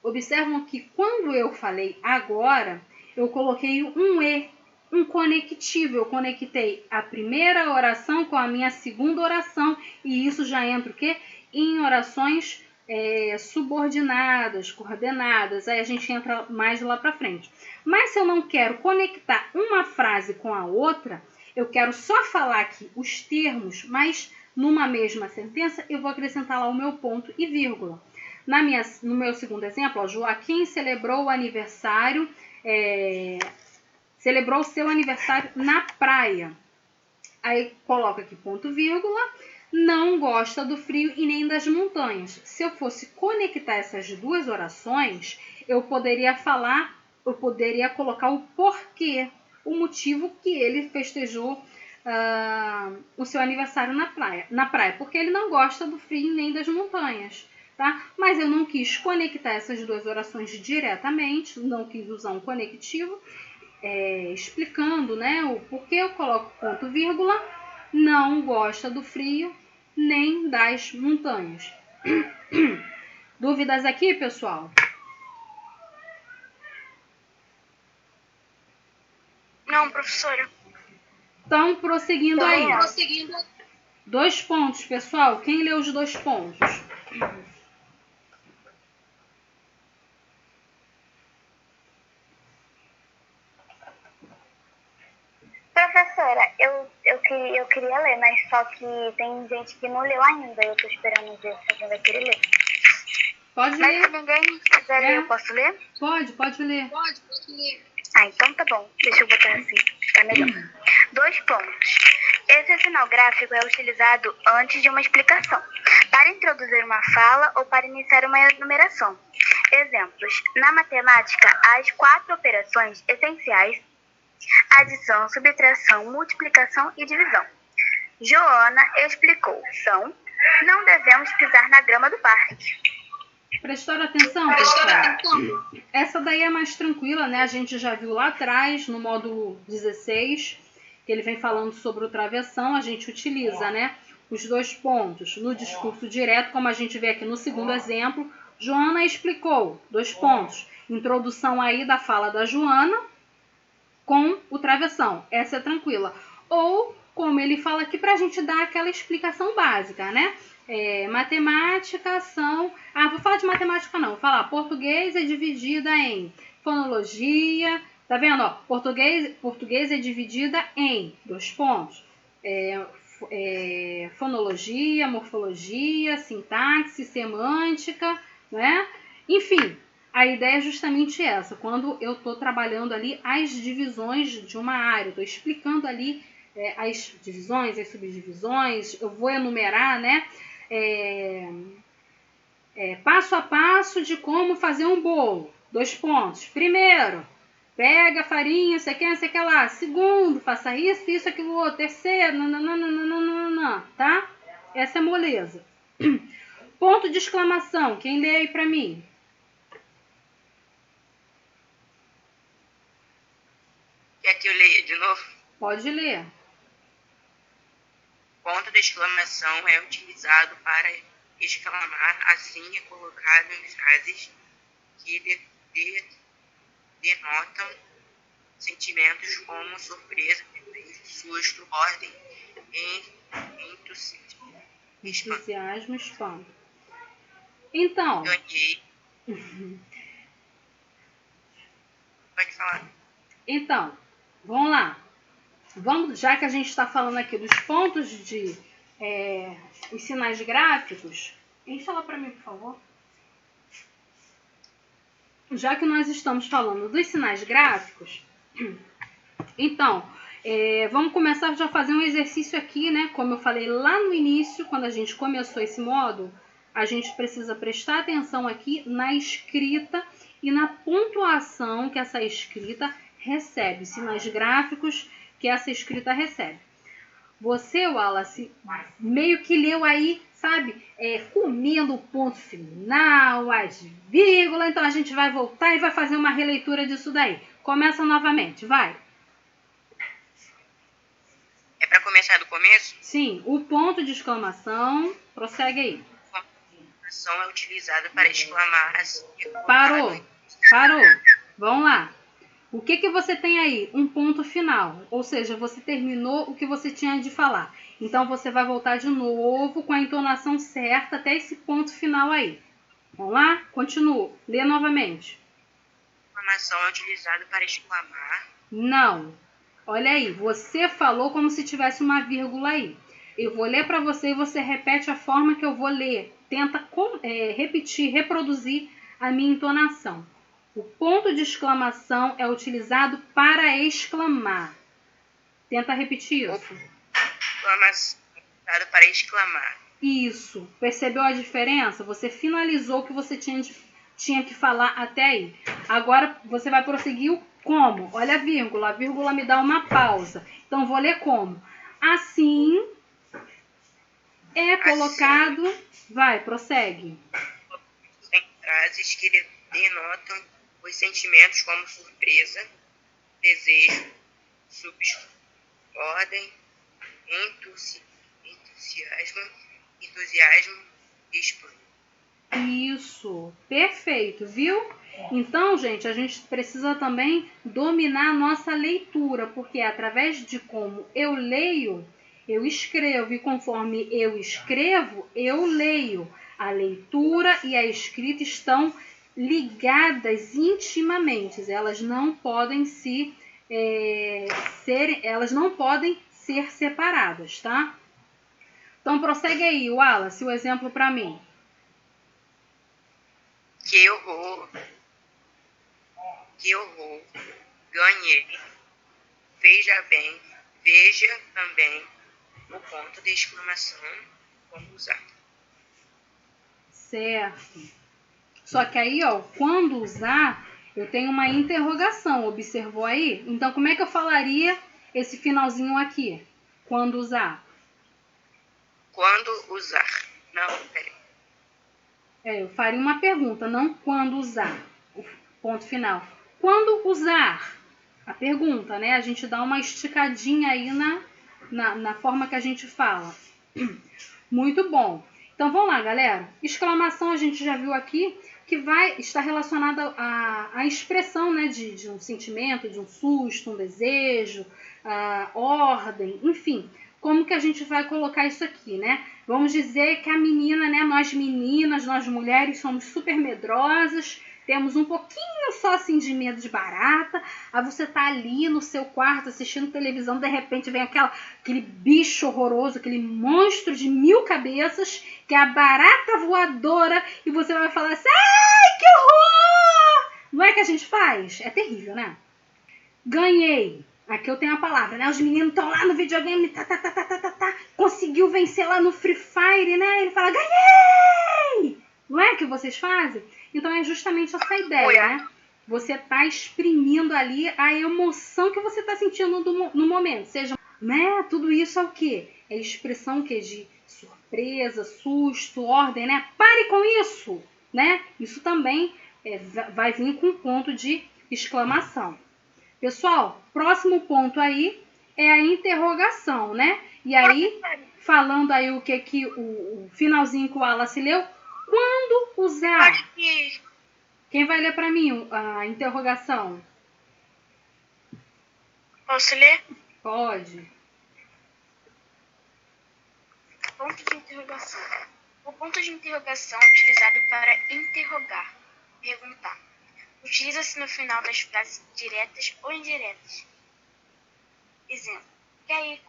Observam que quando eu falei agora, eu coloquei um conectivo. Eu conectei a primeira oração com a minha segunda oração e isso já entra o quê? Em orações subordinadas, coordenadas. Aí a gente entra mais lá para frente. Mas se eu não quero conectar uma frase com a outra, eu quero só falar aqui os termos, mas numa mesma sentença eu vou acrescentar lá o meu ponto e vírgula. No meu segundo exemplo, ó, Joaquim celebrou seu aniversário na praia. Aí coloca aqui ponto vírgula, não gosta do frio e nem das montanhas. Se eu fosse conectar essas duas orações, eu poderia colocar o porquê, o motivo que ele festejou o seu aniversário na praia, porque ele não gosta do frio nem das montanhas. Tá? Mas eu não quis conectar essas duas orações diretamente, não quis usar um conectivo, explicando, né, o porquê eu coloco ponto vírgula, não gosta do frio nem das montanhas. Dúvidas aqui, pessoal? Não, professora. Então, prosseguindo aí. 2 pontos, pessoal. Quem leu os 2 pontos? Professora, eu queria ler, mas só que tem gente que não leu ainda. Eu tô esperando ver se alguém vai querer ler. Pode Mas ler. se ninguém quiser ler, eu posso ler? Pode ler. Ah, então tá bom. Deixa eu botar assim, tá melhor. 2 pontos. Esse sinal gráfico é utilizado antes de uma explicação, para introduzir uma fala ou para iniciar uma enumeração. Exemplos. Na matemática, as 4 operações essenciais: adição, subtração, multiplicação e divisão. Joana explicou. São: não devemos pisar na grama do parque. Prestaram atenção, pessoal? Essa daí é mais tranquila, né? A gente já viu lá atrás, no módulo 16, que ele vem falando sobre o travessão. A gente utiliza, né, os 2 pontos no discurso direto, como a gente vê aqui no segundo exemplo. Joana explicou, 2 pontos. Introdução aí da fala da Joana com o travessão. Essa é tranquila. Ou, como ele fala aqui, para a gente dar aquela explicação básica, né? Matemática são... vou falar de matemática não. Vou falar português é dividida em fonologia. Tá vendo? Ó, português é dividida em 2 pontos. Fonologia, morfologia, sintaxe, semântica, né? Enfim, a ideia é justamente essa. Quando eu estou trabalhando ali as divisões de uma área, estou explicando ali as divisões, as subdivisões, eu vou enumerar, né? Passo a passo de como fazer um bolo. 2 pontos. Primeiro, pega a farinha, sei que lá. Segundo, faça isso, isso, aquilo outro. Terceiro, tá? Essa é moleza. Ponto de exclamação. Quem lê aí pra mim? Quer que eu leia de novo? Pode ler. Ponto de exclamação é utilizado para exclamar, assim é colocado em frases que denotam sentimentos como surpresa, susto, ordem, entusiasmo, espanto. Então... Ganhei. Pode falar. Então, vamos lá. Já que a gente está falando aqui dos pontos de os sinais gráficos, enche ela para mim, por favor. Já que nós estamos falando dos sinais gráficos, então, vamos começar já a fazer um exercício aqui, né? Como eu falei lá no início, quando a gente começou esse módulo, a gente precisa prestar atenção aqui na escrita e na pontuação que essa escrita recebe, sinais gráficos que essa escrita recebe. Você, Wallace, meio que leu aí, sabe, comendo o ponto final, as vírgulas. Então a gente vai voltar e vai fazer uma releitura disso daí. Começa novamente, vai. É para começar do começo? Sim, o ponto de exclamação, prossegue aí. A exclamação é utilizada para exclamar assim. Parou. Vamos lá. O que você tem aí? Um ponto final, ou seja, você terminou o que você tinha de falar. Então, você vai voltar de novo com a entonação certa até esse ponto final aí. Vamos lá? Continua. Lê novamente. A exclamação é utilizada para exclamar. Não. Olha aí, você falou como se tivesse uma vírgula aí. Eu vou ler para você e você repete a forma que eu vou ler. tenta repetir, reproduzir a minha entonação. O ponto de exclamação é utilizado para exclamar. Tenta repetir isso. Exclamação usado para exclamar. Isso. Percebeu a diferença? Você finalizou o que você tinha que falar até aí. Agora você vai prosseguir o como. Olha a vírgula. A vírgula me dá uma pausa. Então vou ler como. Assim é colocado. Vai, prossegue. Em frases que denotam os sentimentos como surpresa, desejo, ordem, entusiasmo e espanto. Isso, perfeito, viu? Então, gente, a gente precisa também dominar a nossa leitura, porque através de como eu leio, eu escrevo, e conforme eu escrevo, eu leio. A leitura e a escrita estão ligadas intimamente, elas não podem elas não podem ser separadas, tá? Então prossegue aí, Wallace, o exemplo para mim. Que horror, ganhei, veja também o ponto de exclamação como usar. Certo. Só que aí, ó, quando usar, eu tenho uma interrogação, observou aí? Então, como é que eu falaria esse finalzinho aqui? Quando usar? Quando usar. Não, peraí. Eu faria uma pergunta, não quando usar. O ponto final. Quando usar? A pergunta, né? A gente dá uma esticadinha aí na forma que a gente fala. Muito bom. Então, vamos lá, galera. Exclamação a gente já viu aqui que vai estar relacionada à expressão, né, de um sentimento, de um susto, um desejo, ordem, enfim. Como que a gente vai colocar isso aqui, né? Vamos dizer que a menina, né, nós meninas, nós mulheres somos super medrosas, temos um pouquinho só assim de medo de barata. Aí você tá ali no seu quarto assistindo televisão, de repente vem aquele bicho horroroso, aquele monstro de 1000 cabeças, que é a barata voadora, e você vai falar assim, ai, que horror! Não é que a gente faz? É terrível, né? Ganhei. Aqui eu tenho a palavra, né? Os meninos estão lá no videogame, conseguiu vencer lá no Free Fire, né? Ele fala, ganhei! Não é que vocês fazem? Então é justamente essa ideia, né? Você está exprimindo ali a emoção que você está sentindo no momento. Seja, né? Tudo isso é o quê? É expressão que de surpresa, susto, ordem, né? Pare com isso, né? Isso também vai vir com um ponto de exclamação. Pessoal, próximo ponto aí é a interrogação, né? E aí, falando aí o que o finalzinho que o Wallace leu, quando usar? Quem vai ler para mim a interrogação? Posso ler? Pode. Ponto de interrogação. O ponto de interrogação é utilizado para interrogar, perguntar. Utiliza-se no final das frases diretas ou indiretas. Exemplo. Quer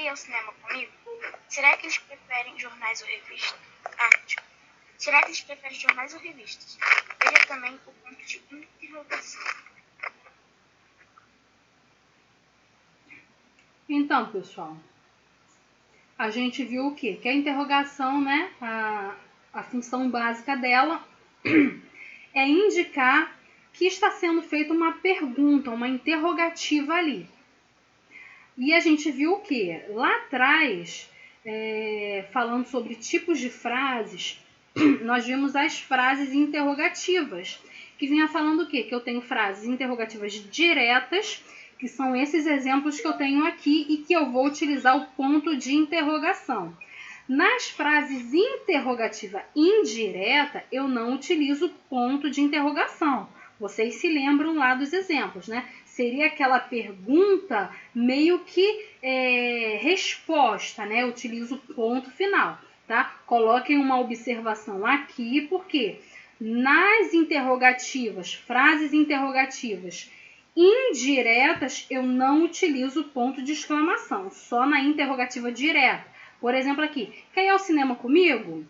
ir ao cinema comigo? Será que eles preferem jornais ou revistas? Será que eles preferem jornais ou revistas? Veja também o ponto de interrogação. Então, pessoal, a gente viu o quê? Que a interrogação, né, a função básica dela é indicar que está sendo feita uma pergunta, uma interrogativa ali. E a gente viu o quê? Lá atrás, falando sobre tipos de frases, nós vimos as frases interrogativas, que vinha falando o quê? Que eu tenho frases interrogativas diretas, que são esses exemplos que eu tenho aqui e que eu vou utilizar o ponto de interrogação. Nas frases interrogativa indireta, eu não utilizo ponto de interrogação. Vocês se lembram lá dos exemplos, né? Seria aquela pergunta meio que resposta, né? Eu utilizo ponto final, tá? Coloquem uma observação aqui, porque nas interrogativas, frases interrogativas indiretas, eu não utilizo ponto de exclamação, só na interrogativa direta. Por exemplo aqui, quer ir ao cinema comigo?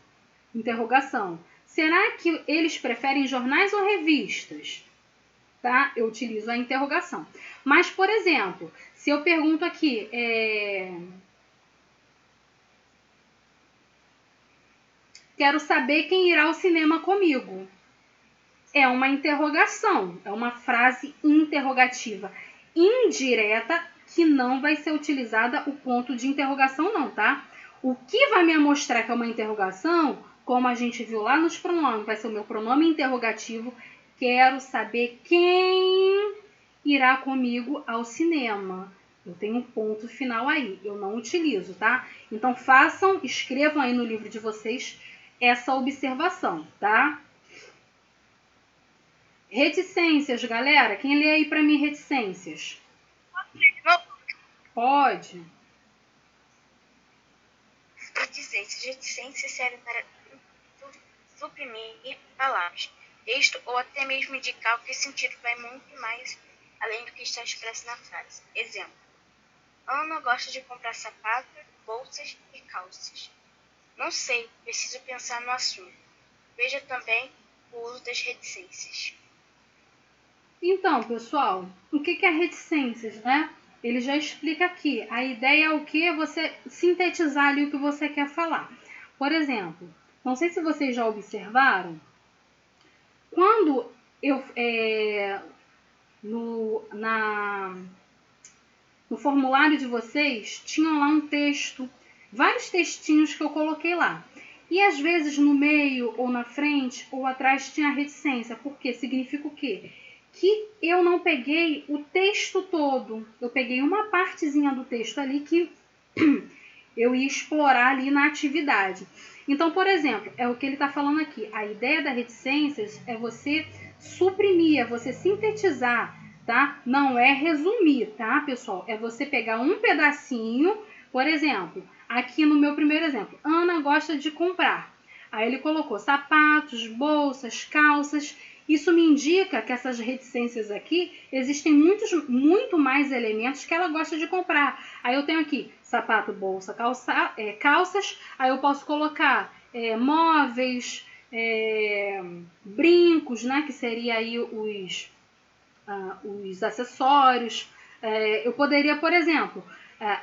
Interrogação. Será que eles preferem jornais ou revistas? Tá? Eu utilizo a interrogação. Mas, por exemplo, se eu pergunto aqui, quero saber quem irá ao cinema comigo. É uma interrogação, é uma frase interrogativa indireta que não vai ser utilizada o ponto de interrogação não, tá? O que vai me mostrar que é uma interrogação, como a gente viu lá nos pronomes, vai ser o meu pronome interrogativo. Quero saber quem irá comigo ao cinema. Eu tenho um ponto final aí, eu não utilizo, tá? Então escrevam aí no livro de vocês essa observação, tá? Reticências, galera. Quem lê aí pra mim reticências? Pode. Reticências servem para suprimir palavras, texto ou até mesmo indicar o que o sentido vai muito mais além do que está expresso na frase. Exemplo. Ana gosta de comprar sapatos, bolsas e calças. Não sei, preciso pensar no assunto. Veja também o uso das reticências. Então, pessoal, o que é reticências, né? Ele já explica aqui. A ideia é o que? É você sintetizar ali o que você quer falar. Por exemplo, não sei se vocês já observaram, quando eu no formulário de vocês tinham lá um texto, vários textinhos que eu coloquei lá. E às vezes no meio, ou na frente, ou atrás tinha reticência. Por quê? Significa o quê? Que eu não peguei o texto todo. Eu peguei uma partezinha do texto ali que eu ia explorar ali na atividade. Então, por exemplo, é o que ele está falando aqui. A ideia da reticências é você suprimir, é você sintetizar, tá? Não é resumir, tá, pessoal? É você pegar um pedacinho, por exemplo, aqui no meu primeiro exemplo, Ana gosta de comprar. Aí ele colocou sapatos, bolsas, calças. Isso me indica que essas reticências aqui, existem muito mais elementos que ela gosta de comprar. Aí eu tenho aqui sapato, bolsa, calças. Aí eu posso colocar móveis, brincos, né, que seria aí os acessórios. Eu poderia, por exemplo,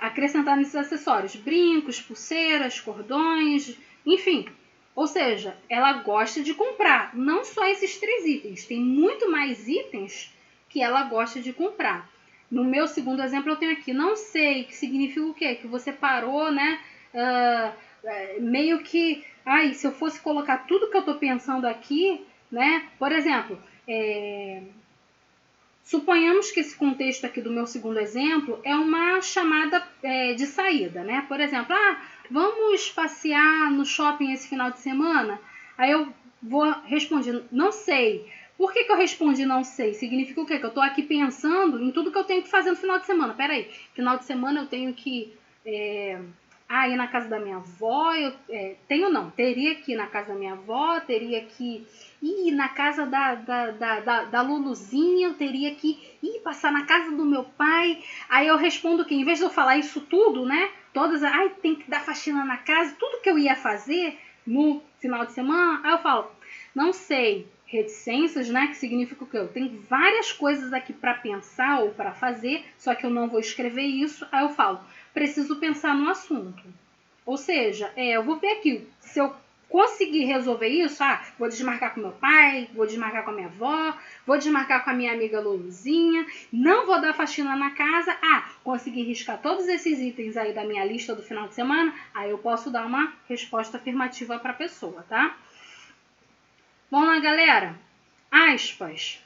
acrescentar nesses acessórios brincos, pulseiras, cordões, enfim. Ou seja, ela gosta de comprar, não só esses 3 itens, tem muito mais itens que ela gosta de comprar. No meu segundo exemplo eu tenho aqui, não sei, que significa o quê? Que você parou, né? Meio que, se eu fosse colocar tudo que eu estou pensando aqui, né? Por exemplo, suponhamos que esse contexto aqui do meu segundo exemplo é uma chamada de saída, né? Por exemplo, vamos passear no shopping esse final de semana? Aí eu vou responder, não sei. Por que eu respondi não sei? Significa o quê? Que eu estou aqui pensando em tudo que eu tenho que fazer no final de semana. Peraí, final de semana eu tenho que ir na casa da minha avó, teria que ir na casa da minha avó, teria que ir na casa da Luluzinha, eu teria que ir passar na casa do meu pai. Aí eu respondo que em vez de eu falar isso tudo, né, tem que dar faxina na casa, tudo que eu ia fazer no final de semana, aí eu falo, não sei, reticências, né, que significa o quê? Eu tenho várias coisas aqui para pensar ou para fazer, só que eu não vou escrever isso, aí eu falo, preciso pensar no assunto. Ou seja, eu vou ver aqui, se eu conseguir resolver isso, vou desmarcar com meu pai, vou desmarcar com a minha avó, vou desmarcar com a minha amiga Luluzinha, não vou dar faxina na casa, consegui riscar todos esses itens aí da minha lista do final de semana, aí eu posso dar uma resposta afirmativa para a pessoa, tá? Vamos lá, galera. Aspas.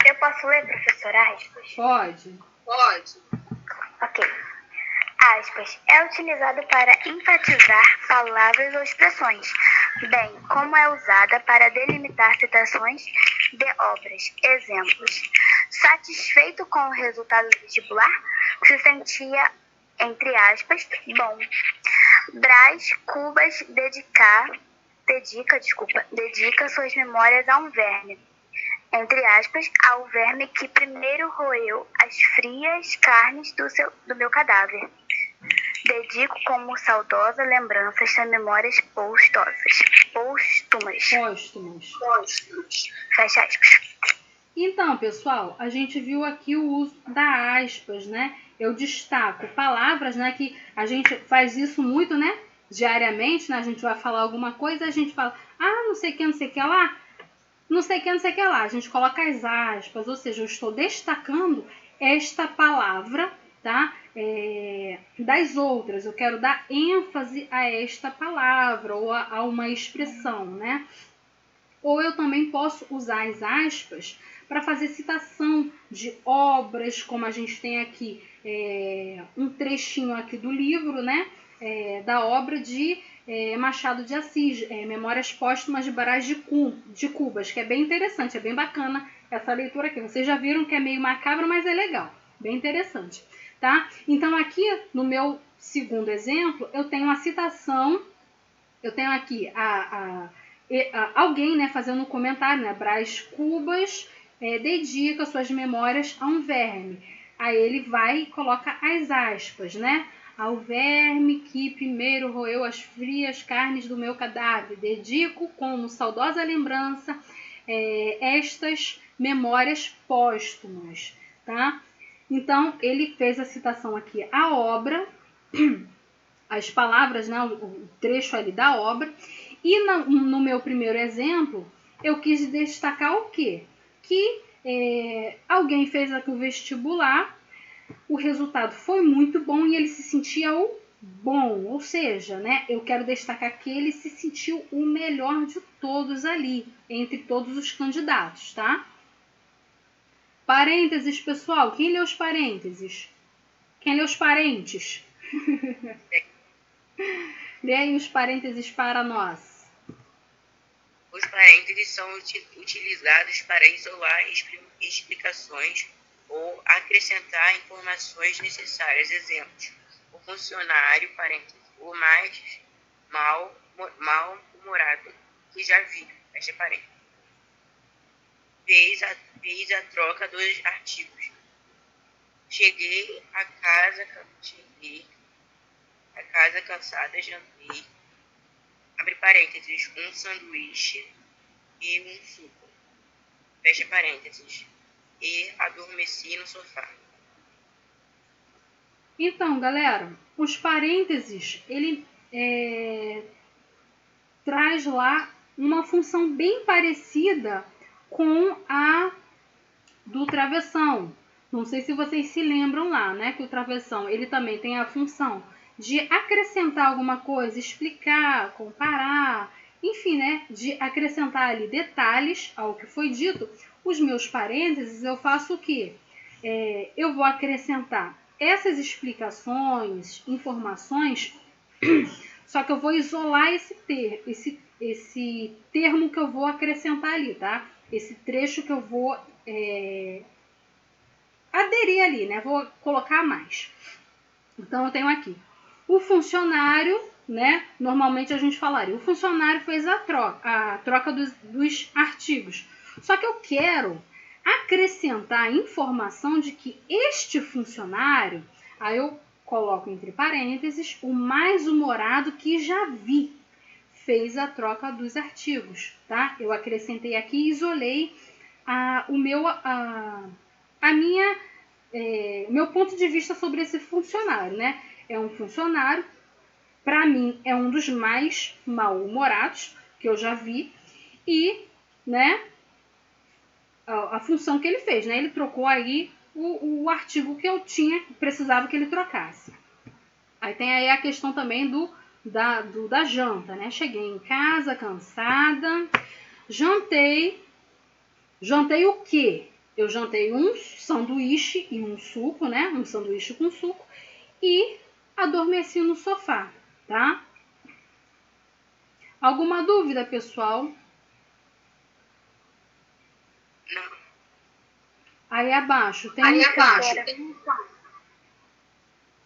Eu posso ler, professora, aspas? Pode. Ok. Aspas é utilizado para enfatizar palavras ou expressões, bem como é usada para delimitar citações de obras. Exemplos. Satisfeito com o resultado do vestibular, se sentia, entre aspas, bom. Brás Cubas dedica suas memórias a um verme, entre aspas, ao verme que primeiro roeu as frias carnes do meu cadáver. Dedico como saudosa lembranças a memórias póstumas. Fecha aspas. Então, pessoal, a gente viu aqui o uso da aspas, né? Eu destaco palavras, né? Que a gente faz isso muito, né? Diariamente, né? A gente vai falar alguma coisa, a gente fala, não sei o que, não sei o que lá, não sei o que, não sei o que lá. A gente coloca as aspas, ou seja, eu estou destacando esta palavra, tá? Das outras. Eu quero dar ênfase a esta palavra ou a uma expressão, né? Ou eu também posso usar as aspas para fazer citação de obras, como a gente tem aqui um trechinho aqui do livro, né? Da obra de Machado de Assis, Memórias Póstumas de Brás de Cubas, que é bem interessante, é bem bacana essa leitura aqui. Vocês já viram que é meio macabro, mas é legal, bem interessante, tá? Então aqui no meu segundo exemplo, eu tenho a citação, eu tenho aqui alguém, né, fazendo um comentário, né? Brás Cubas dedica suas memórias a um verme. Aí ele vai e coloca as aspas, né? Ao verme que primeiro roeu as frias carnes do meu cadáver, dedico como saudosa lembrança estas memórias póstumas, tá? Então, ele fez a citação aqui à obra, as palavras, né, o trecho ali da obra, e no meu primeiro exemplo, eu quis destacar o quê? Que alguém fez aqui o vestibular, o resultado foi muito bom e ele se sentia o bom, ou seja, né, eu quero destacar que ele se sentiu o melhor de todos ali, entre todos os candidatos, tá? Parênteses, pessoal, quem lê os parênteses? Quem lê os parentes? Lê aí os parênteses para nós. Os parênteses são utilizados para isolar explicações ou acrescentar informações necessárias. Exemplos: o funcionário, parênteses, o mais mal-humorado que já vi, fecha parênteses. Fez a troca dos artigos. Cheguei a casa cansada, jantei, abre parênteses, um sanduíche e um suco, fecha parênteses, e adormeci no sofá. Então, galera, os parênteses, ele traz lá uma função bem parecida com a do travessão. Não sei se vocês se lembram lá, né, que o travessão, ele também tem a função de acrescentar alguma coisa, explicar, comparar, enfim, né, de acrescentar ali detalhes ao que foi dito. Os meus parênteses, eu faço o quê? Eu vou acrescentar essas explicações, informações, só que eu vou isolar esse termo que eu vou acrescentar ali, tá? Esse trecho que eu vou aderir ali, né? Vou colocar mais. Então, eu tenho aqui o funcionário, né? Normalmente a gente falaria, o funcionário fez a troca dos artigos. Só que eu quero acrescentar a informação de que este funcionário, aí eu coloco entre parênteses, o mais humorado que já vi, fez a troca dos artigos, tá? Eu acrescentei aqui e isolei o meu ponto de vista sobre esse funcionário, né? É um funcionário, para mim, é um dos mais mal-humorados que eu já vi e, né, a função que ele fez, né? Ele trocou aí o artigo que eu precisava que ele trocasse. Aí tem aí a questão também da janta, né? Cheguei em casa cansada, jantei o quê? Eu jantei um sanduíche e um suco, né? Um sanduíche com suco e adormeci no sofá, tá? Alguma dúvida, pessoal? Não. Aí abaixo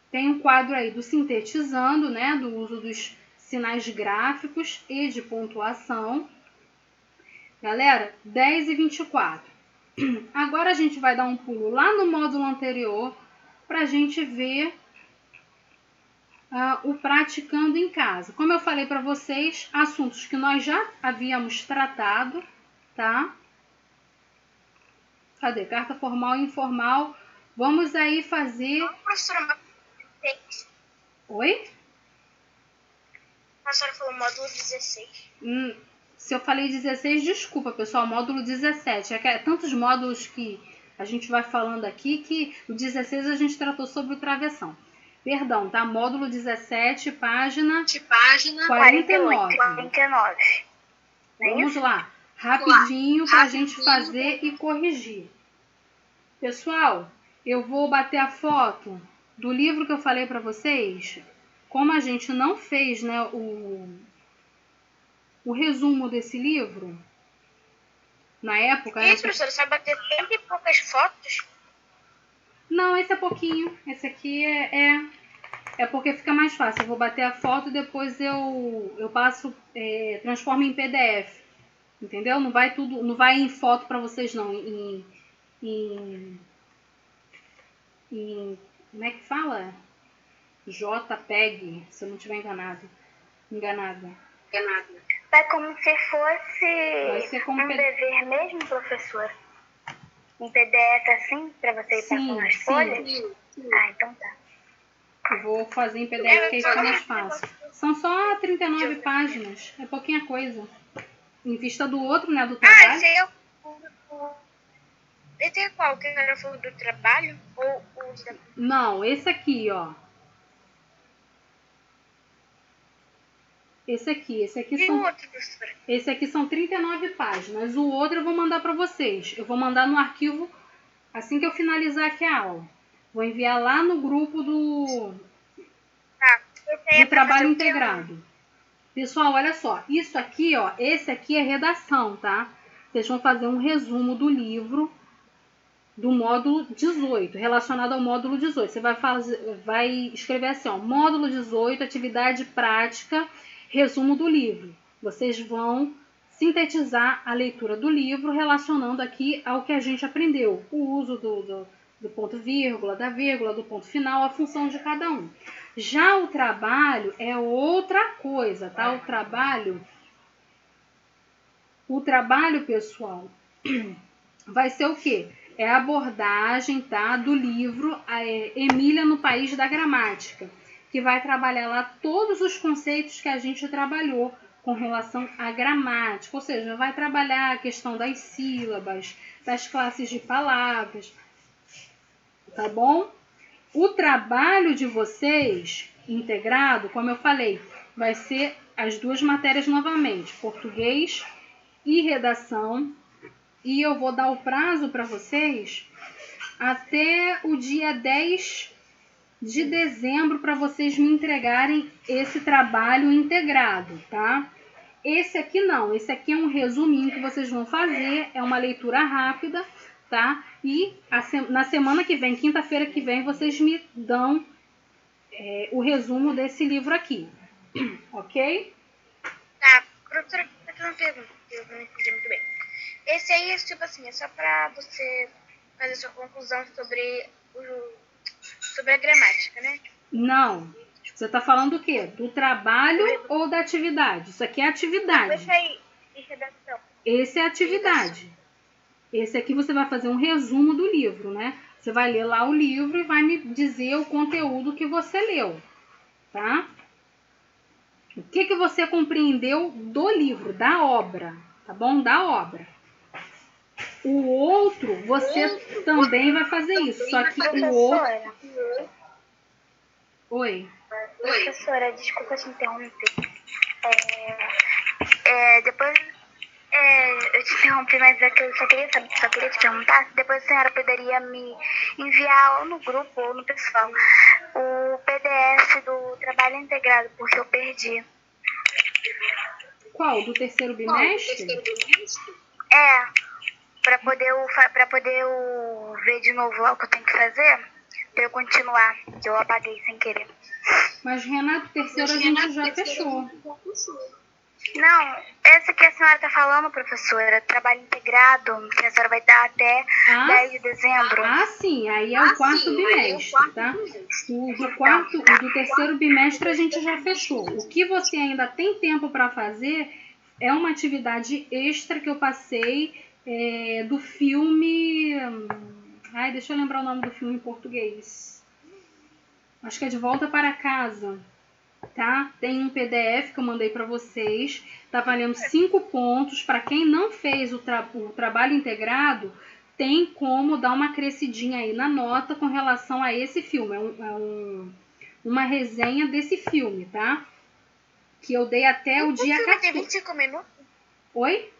tem um quadro aí do sintetizando, né? Do uso dos sinais gráficos e de pontuação. Galera, 10 e 24. Agora a gente vai dar um pulo lá no módulo anterior para a gente ver o praticando em casa. Como eu falei para vocês, assuntos que nós já havíamos tratado, tá? Cadê? Carta formal e informal. Vamos aí fazer... Não, professora, Oi? A professora falou módulo 16. Se eu falei 16, desculpa, pessoal. Módulo 17. É que é tantos módulos que a gente vai falando aqui que o 16 a gente tratou sobre o travessão. Perdão, tá? Módulo 17, página 49. 49. Vamos lá. Rapidinho para a gente fazer e corrigir. Pessoal, eu vou bater a foto do livro que eu falei para vocês. Como a gente não fez, né, o resumo desse livro, na época... Isso, professora, você vai bater 100 e poucas fotos? Não, esse é pouquinho. Esse aqui é porque fica mais fácil. Eu vou bater a foto e depois eu passo, transformo em PDF. Entendeu? Não vai tudo, não vai em foto para vocês não, em como é que fala? JPEG, se eu não estiver enganada. Vai como se fosse Vai ser como dever mesmo, professor? Um PDF assim, para você ir passando as folhas? Ah, então tá. Eu vou fazer em PDF que aí fica mais fácil. São só 39 páginas, é pouquinha coisa. Em vista do outro, né, do trabalho. Esse aí é o... Esse é qual? Que era falou do trabalho? Ou o da... Não, esse aqui, ó. Esse aqui são... outro, professora? Esse aqui são 39 páginas. O outro eu vou mandar para vocês. Eu vou mandar no arquivo assim que eu finalizar aqui a aula. Vou enviar lá no grupo do trabalho integrado. Pessoal, olha só. Isso aqui, ó. Esse aqui é redação, tá? Vocês vão fazer um resumo do livro do módulo 18, relacionado ao módulo 18. Você vai escrever assim, ó. Módulo 18, atividade prática, resumo do livro. Vocês vão sintetizar a leitura do livro relacionando aqui ao que a gente aprendeu. O uso do ponto vírgula, da vírgula, do ponto final, a função de cada um. Já o trabalho é outra coisa, tá? O trabalho, pessoal, vai ser o quê? É a abordagem, tá, do livro Emília no País da Gramática, que vai trabalhar lá todos os conceitos que a gente trabalhou com relação à gramática, ou seja, vai trabalhar a questão das sílabas, das classes de palavras, tá bom? O trabalho de vocês, integrado, como eu falei, vai ser as duas matérias novamente, português e redação, e eu vou dar o prazo para vocês até o dia 10 de dezembro para vocês me entregarem esse trabalho integrado, tá? Esse aqui não, esse aqui é um resuminho que vocês vão fazer, é uma leitura rápida, tá? E na semana que vem, quinta-feira que vem, vocês me dão o resumo desse livro aqui, ok? Tá, professora, eu tenho uma pergunta que eu não entendi muito bem. Esse aí é tipo assim, é só pra você fazer sua conclusão sobre a gramática, né? Não. Você está falando do quê? Do trabalho ou da atividade? Isso aqui é atividade. Esse aí, de redação. Esse é atividade. Esse aqui você vai fazer um resumo do livro, né? Você vai ler lá o livro e vai me dizer o conteúdo que você leu, tá? O que você compreendeu do livro, da obra, tá bom? Da obra. O outro, você também vai fazer isso, só que o outro... Oi. Professora, desculpa te interromper. Depois eu te interrompi, mas é que eu só queria te perguntar se depois a senhora poderia me enviar ou no grupo ou no pessoal o PDF do trabalho integrado, porque eu perdi. Qual? Do terceiro bimestre? Para poder eu ver de novo lá o que eu tenho que fazer, para eu continuar, que eu apaguei sem querer. Mas, Renato, terceiro a gente já fechou. Não, essa que a senhora está falando, professora, trabalho integrado, que a senhora vai dar até 10 de dezembro. Sim, aí é o quarto bimestre, tá? O do terceiro bimestre a gente já fechou. O que você ainda tem tempo para fazer é uma atividade extra que eu passei do filme... Ai, deixa eu lembrar o nome do filme em português. Acho que é De Volta para Casa. Tá? Tem um PDF que eu mandei para vocês, tá valendo 5 pontos. Para quem não fez o trabalho integrado, tem como dar uma crescidinha aí na nota com relação a esse filme. Uma resenha desse filme, tá? Que eu dei até o dia 14. Tem 25 minutos? Oi?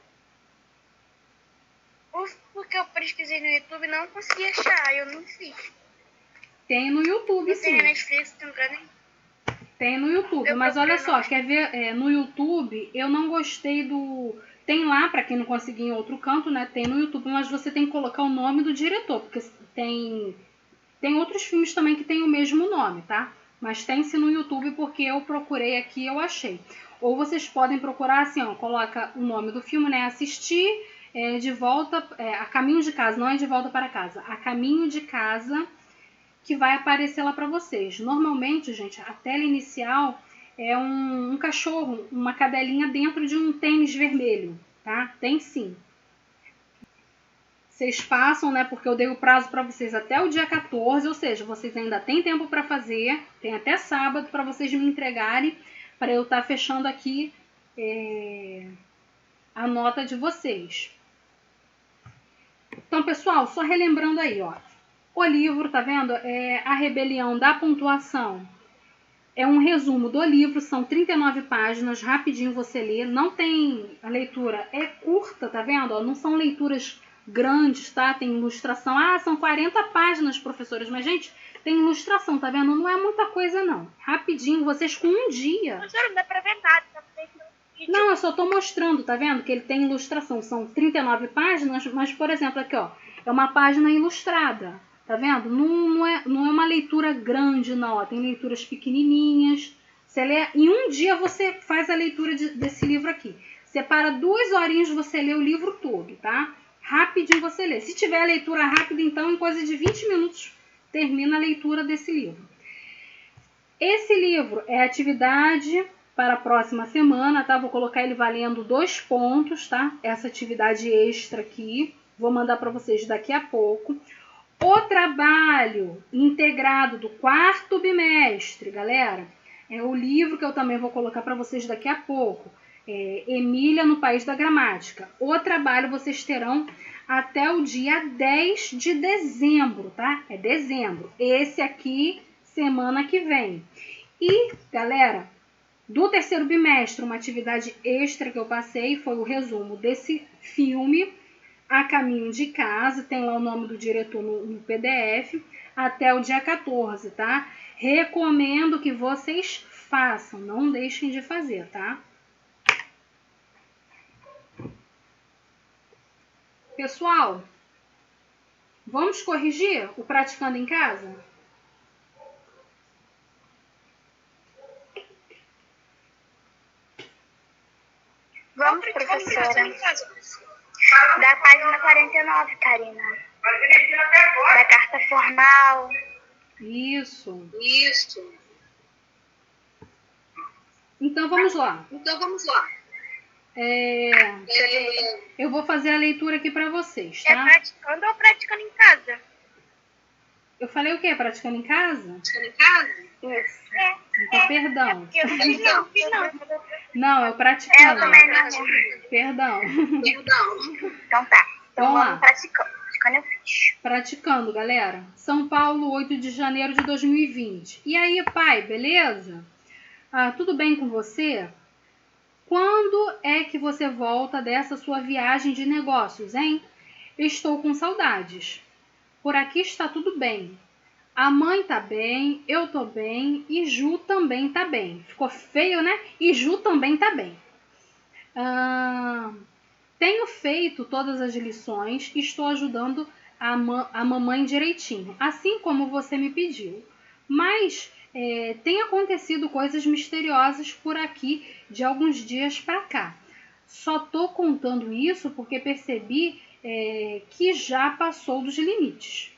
Porque eu pesquisei no YouTube e não consegui achar, eu não fiz. Tem no YouTube, sim. Tem na Netflix, tem lugar nenhum. Tem no YouTube, mas olha só, quer ver, no YouTube eu não gostei do... Tem lá, para quem não conseguir em outro canto, né, tem no YouTube, mas você tem que colocar o nome do diretor, porque tem outros filmes também que tem o mesmo nome, tá? Mas tem-se no YouTube porque eu procurei aqui e eu achei. Ou vocês podem procurar assim, ó, coloca o nome do filme, né, assistir de volta, a caminho de casa, não é de volta para casa, a caminho de casa, que vai aparecer lá para vocês. Normalmente, gente, a tela inicial é um cachorro, uma cadelinha dentro de um tênis vermelho, tá? Tem sim. Vocês passam, né? Porque eu dei o prazo para vocês até o dia 14, ou seja, vocês ainda têm tempo para fazer, tem até sábado para vocês me entregarem, para eu estar fechando aqui a nota de vocês. Então, pessoal, só relembrando aí, ó. O livro, tá vendo? É A Rebelião da Pontuação. É um resumo do livro, são 39 páginas, rapidinho você lê. Não tem... A leitura é curta, tá vendo? Ó, não são leituras grandes, tá? Tem ilustração. São 40 páginas, professores. Mas, gente, tem ilustração, tá vendo? Não é muita coisa, não. Rapidinho, vocês com um dia... Professora, não dá pra ver nada, tá vendo? Não, eu só tô mostrando, tá vendo? Que ele tem ilustração. São 39 páginas, mas, por exemplo, aqui, ó. É uma página ilustrada. Tá vendo? Não é uma leitura grande, não. Ó. Tem leituras pequenininhas. Você lê, em um dia você faz a leitura desse livro aqui. Separa 2 horinhas, você lê o livro todo, tá? Rapidinho você lê. Se tiver a leitura rápida, então, em coisa de 20 minutos, termina a leitura desse livro. Esse livro é atividade para a próxima semana, tá? Vou colocar ele valendo 2 pontos, tá? Essa atividade extra aqui. Vou mandar para vocês daqui a pouco. O trabalho integrado do 4º bimestre, galera, é o livro que eu também vou colocar para vocês daqui a pouco. Emília no País da Gramática. O trabalho vocês terão até o dia 10 de dezembro, tá? É dezembro. Esse aqui, semana que vem. E, galera, do 3º bimestre, uma atividade extra que eu passei foi o resumo desse filme, A Caminho de Casa, tem lá o nome do diretor no PDF, até o dia 14, tá? Recomendo que vocês façam, não deixem de fazer, tá? Pessoal, vamos corrigir o praticando em casa? Vamos, professora. Da página 49, Karina. Da carta formal. Isso. Então vamos lá. Eu vou fazer a leitura aqui para vocês, tá? É praticando ou praticando em casa? Eu falei o quê? Praticando em casa? Isso. Então, perdão. Eu não fiz, não. Não, eu praticando. Eu também não. Perdão. Então tá. Então Vamos lá. vamos praticando. Praticando eu fiz. Praticando, galera. São Paulo, 8 de janeiro de 2020. E aí, pai, beleza? Tudo bem com você? Quando é que você volta dessa sua viagem de negócios, hein? Estou com saudades. Por aqui está tudo bem. A mãe tá bem, eu tô bem e Ju também tá bem. Ficou feio, né? E Ju também tá bem. Tenho feito todas as lições e estou ajudando a mamãe direitinho, assim como você me pediu. Mas tem acontecido coisas misteriosas por aqui de alguns dias para cá. Só tô contando isso porque percebi que já passou dos limites.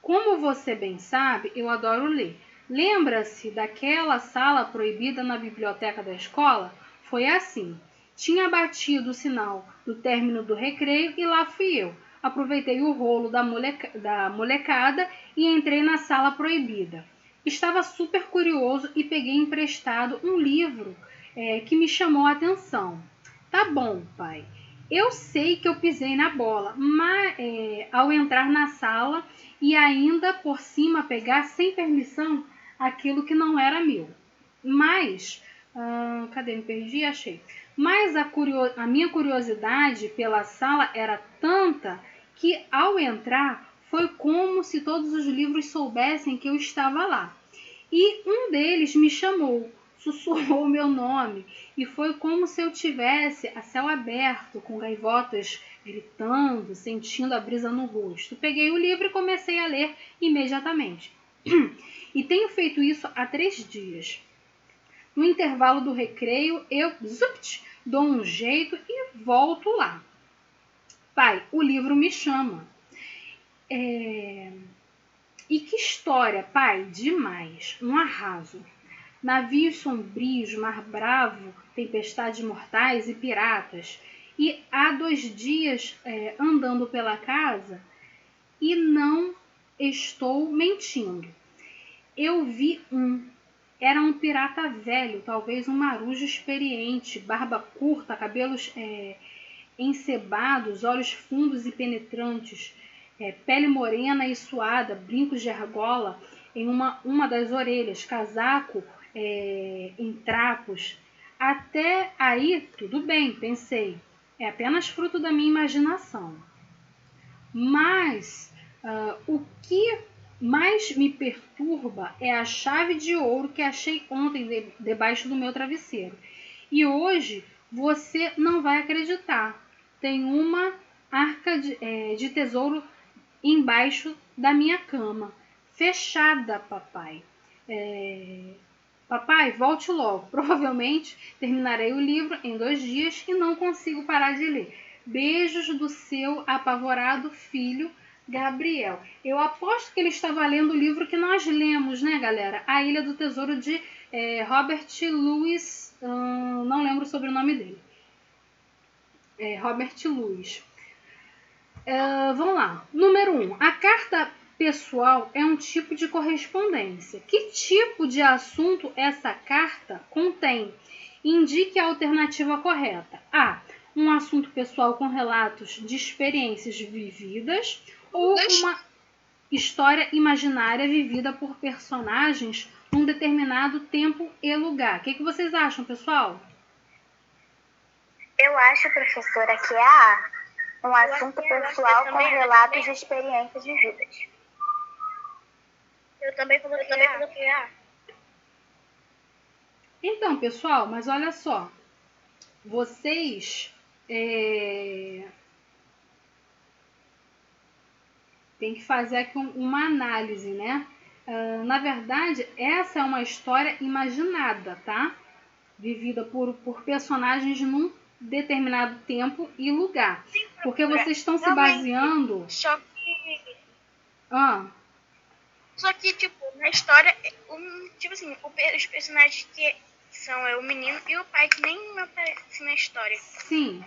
Como você bem sabe, eu adoro ler. Lembra-se daquela sala proibida na biblioteca da escola? Foi assim. Tinha batido o sinal do término do recreio e lá fui eu. Aproveitei o rolo da molecada e entrei na sala proibida. Estava super curioso e peguei emprestado um livro que me chamou a atenção. Tá bom, pai. Eu sei que eu pisei na bola, mas ao entrar na sala e ainda por cima pegar sem permissão aquilo que não era meu. Mas, cadê? Me perdi? Achei. Mas a minha curiosidade pela sala era tanta que ao entrar foi como se todos os livros soubessem que eu estava lá. E um deles me chamou, sussurrou o meu nome e foi como se eu tivesse a céu aberto, com gaivotas gritando, sentindo a brisa no rosto. Peguei o livro e comecei a ler imediatamente. E tenho feito isso há 3 dias. No intervalo do recreio, eu dou um jeito e volto lá. Pai, o livro me chama. E que história, pai, demais, um arraso. Navios sombrios, mar bravo, tempestades mortais e piratas. E há 2 dias andando pela casa e não estou mentindo. Eu vi era um pirata velho, talvez um marujo experiente, barba curta, cabelos encebados, olhos fundos e penetrantes, pele morena e suada, brincos de argola em uma das orelhas, casaco em trapos. Até aí, tudo bem, pensei. É apenas fruto da minha imaginação. Mas o que mais me perturba é a chave de ouro que achei ontem debaixo do meu travesseiro. E hoje você não vai acreditar. Tem uma arca de tesouro embaixo da minha cama. Fechada, papai. Papai, volte logo. Provavelmente terminarei o livro em 2 dias e não consigo parar de ler. Beijos do seu apavorado filho, Gabriel. Eu aposto que ele estava lendo o livro que nós lemos, né, galera? A Ilha do Tesouro de Robert Louis. Não lembro sobre o sobrenome dele. Robert Louis. Vamos lá. Número 1. A carta pessoal é um tipo de correspondência. Que tipo de assunto essa carta contém? Indique a alternativa correta. A. Um assunto pessoal com relatos de experiências vividas ou uma história imaginária vivida por personagens num determinado tempo e lugar. O que vocês acham, pessoal? Eu acho, professora, que é a A. Um assunto pessoal com relatos de experiências vividas. Eu também coloquei A. Então, pessoal, mas olha só. Vocês tem que fazer aqui uma análise, né? Na verdade, essa é uma história imaginada, tá? Vivida por personagens num determinado tempo e lugar. Porque vocês estão se baseando... Só que... Só que, tipo, na história, tipo assim, os personagens que são o menino e o pai, que nem aparecem na história. Sim.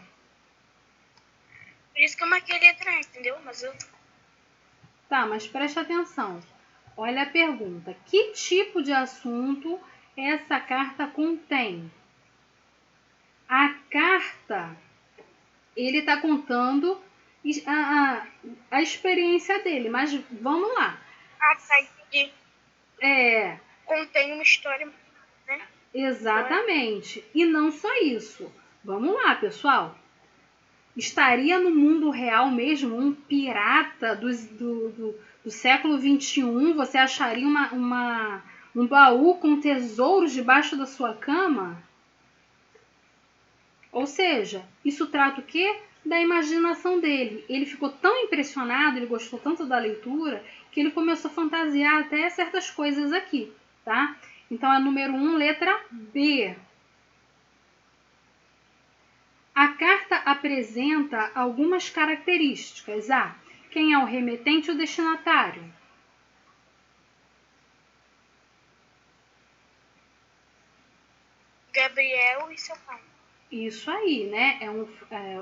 Por isso que eu marquei letra A, entendeu? Mas eu... Tá, mas preste atenção. Olha a pergunta. Que tipo de assunto essa carta contém? A carta, ele está contando a experiência dele, mas vamos lá. Tá, entendi. Contém uma história, né? Exatamente. E não só isso. Vamos lá, pessoal. Estaria no mundo real mesmo um pirata do século XXI? Você acharia um baú com tesouros debaixo da sua cama? Ou seja, isso trata o quê? da imaginação dele. Ele ficou tão impressionado, ele gostou tanto da leitura, que ele começou a fantasiar até certas coisas aqui, tá? Então, é número 1, letra B. A carta apresenta algumas características. A. Quem é o remetente ou destinatário? Gabriel e seu pai. Isso aí, né?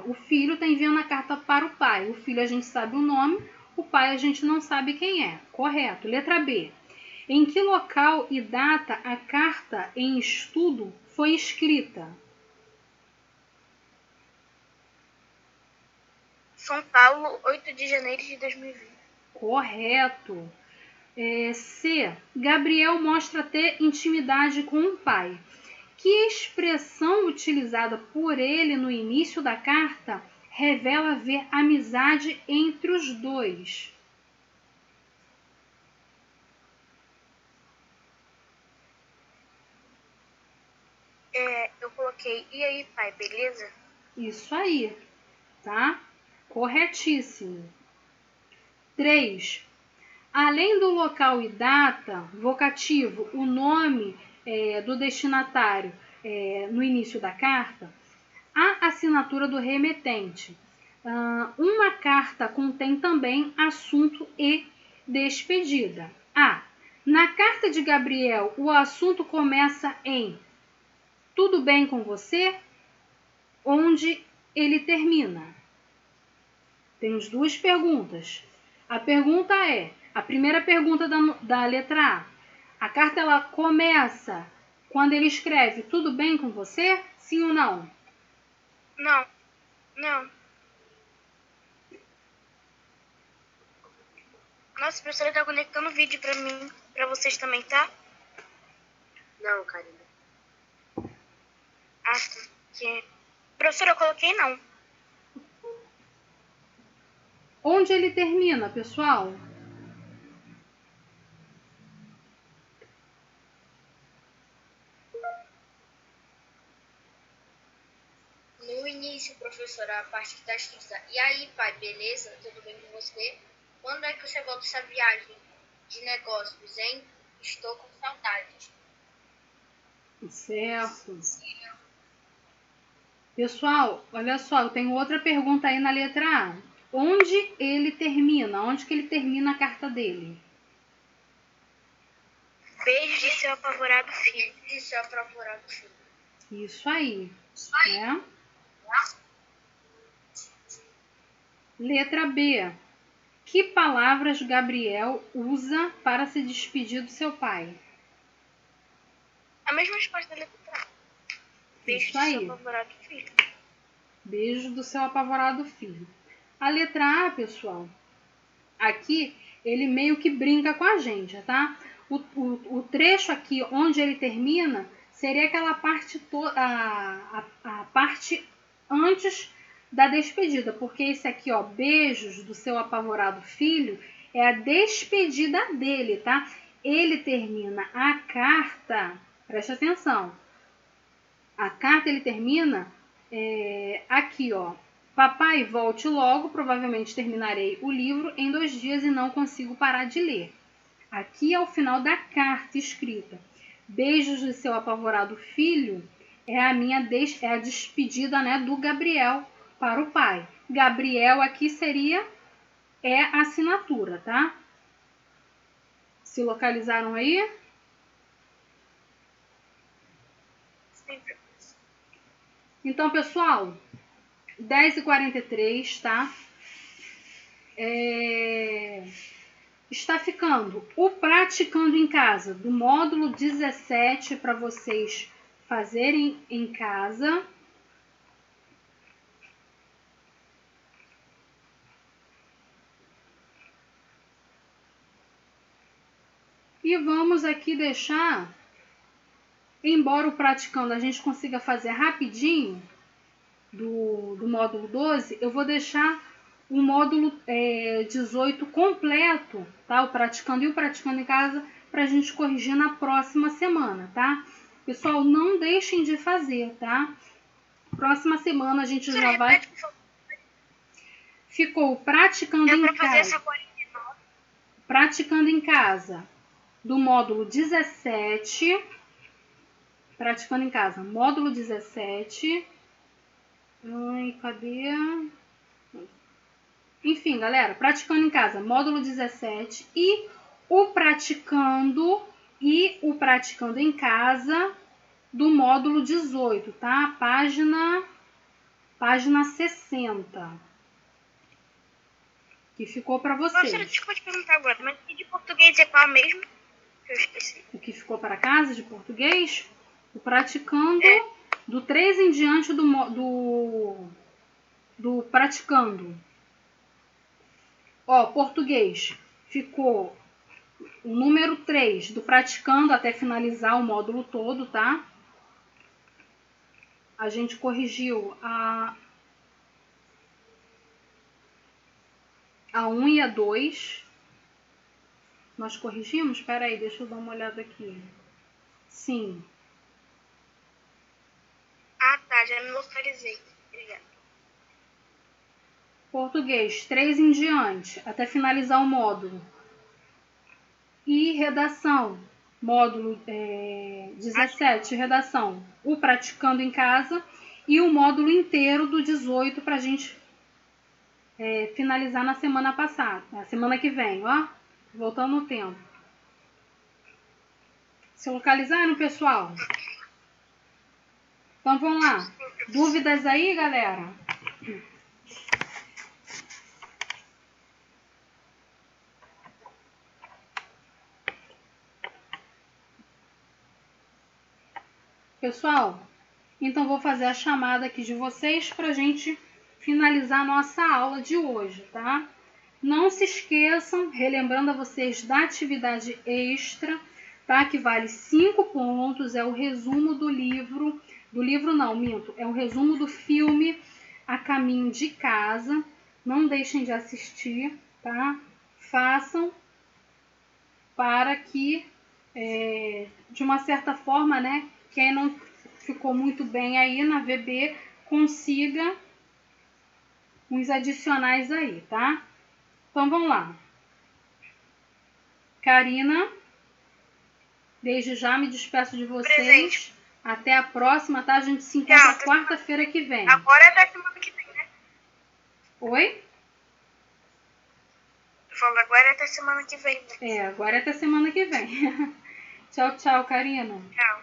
O filho está enviando a carta para o pai. O filho a gente sabe o nome, o pai a gente não sabe quem é. Correto. Letra B. Em que local e data a carta em estudo foi escrita? São Paulo, 8 de janeiro de 2020. Correto. C. Gabriel mostra ter intimidade com o pai. Que expressão utilizada por ele no início da carta revela haver amizade entre os dois? Eu coloquei, e aí, pai, beleza? Isso aí, tá? Corretíssimo. 3. Além do local e data, vocativo, o nome do destinatário no início da carta, a assinatura do remetente. Uma carta contém também assunto e despedida. A. Na carta de Gabriel, o assunto começa em tudo bem com você? Onde ele termina? Temos duas perguntas. A primeira pergunta da letra A. A carta ela começa quando ele escreve tudo bem com você? Sim ou não? Não. Nossa, a professora tá conectando o vídeo pra mim, pra vocês também, tá? Não, Karina. Ah, tá. Professora, eu coloquei não. Onde ele termina, pessoal? No início, professora, a parte que está escrita, e aí, pai, beleza? Tudo bem com você? Quando é que você volta essa viagem de negócios, hein? Estou com saudades. Certo. Pessoal, olha só, eu tenho outra pergunta aí na letra A. Onde ele termina? Onde que ele termina a carta dele? Beijo de seu apavorado filho. De seu apavorado filho. Isso aí. Né? Letra B. Que palavras Gabriel usa para se despedir do seu pai? A mesma resposta da letra A. Beijo Isso de aí. seu apavorado filho. Beijo do seu apavorado filho. A letra A, pessoal, aqui ele meio que brinca com a gente, tá? O trecho aqui onde ele termina seria aquela parte a parte antes da despedida, porque esse aqui, ó, beijos do seu apavorado filho, é a despedida dele, tá? Ele termina a carta, preste atenção, a carta ele termina aqui, ó. Papai, volte logo, provavelmente terminarei o livro em 2 dias e não consigo parar de ler. Aqui é o final da carta escrita. Beijos do seu apavorado filho é a despedida, né, do Gabriel para o pai. Gabriel aqui seria a assinatura, tá? Se localizaram aí? Sim. Então, pessoal, 10h43, tá? Está ficando o Praticando em Casa, do módulo 17, para vocês fazerem em casa. E vamos aqui deixar, embora o Praticando a gente consiga fazer rapidinho, do módulo 12, eu vou deixar o módulo 18 completo, tá? O Praticando e o Praticando em Casa, para a gente corrigir na próxima semana, tá? Pessoal, não deixem de fazer, tá? Próxima semana a gente já vai... ficou praticando É em para fazer casa. essa 49. Praticando em casa, do módulo 17. Praticando em casa, módulo 17. Ai, cadê? Enfim, galera, praticando em casa, módulo 17 e o praticando em casa do módulo 18, tá? Página 60. Que ficou para Professora, vocês. desculpa te perguntar agora, mas e de português é qual mesmo? Eu esqueci. O que ficou para casa de português? O praticando É. do 3 em diante do praticando. Ó, português ficou o número 3 do praticando até finalizar o módulo todo, tá? A gente corrigiu a 1 e a 2. Nós corrigimos? Espera aí, deixa eu dar uma olhada aqui. Sim. Ah, tá, já me localizei. Obrigada. Português, 3 em diante, até finalizar o módulo. E redação, módulo 17, redação, o praticando em casa e o módulo inteiro do 18 para a gente finalizar na semana passada, na semana que vem, ó, voltando no tempo. Se localizaram, pessoal? Então vamos lá. Dúvidas aí, galera? Pessoal, então vou fazer a chamada aqui de vocês para a gente finalizar a nossa aula de hoje, tá? Não se esqueçam, relembrando a vocês da atividade extra, tá? Que vale 5 pontos, é o resumo do livro não, minto, é o resumo do filme A Caminho de Casa. Não deixem de assistir, tá? Façam para que, de uma certa forma, né, quem não ficou muito bem aí na VB consiga uns adicionais aí, tá? Então vamos lá. Karina, desde já me despeço de vocês. Presente. Até a próxima, tá? A gente se encontra quarta-feira que vem. Agora é até semana que vem, né? Oi? Eu falo agora é até semana que vem, né? Agora é até semana que vem. Tchau, tchau, Karina. Tchau.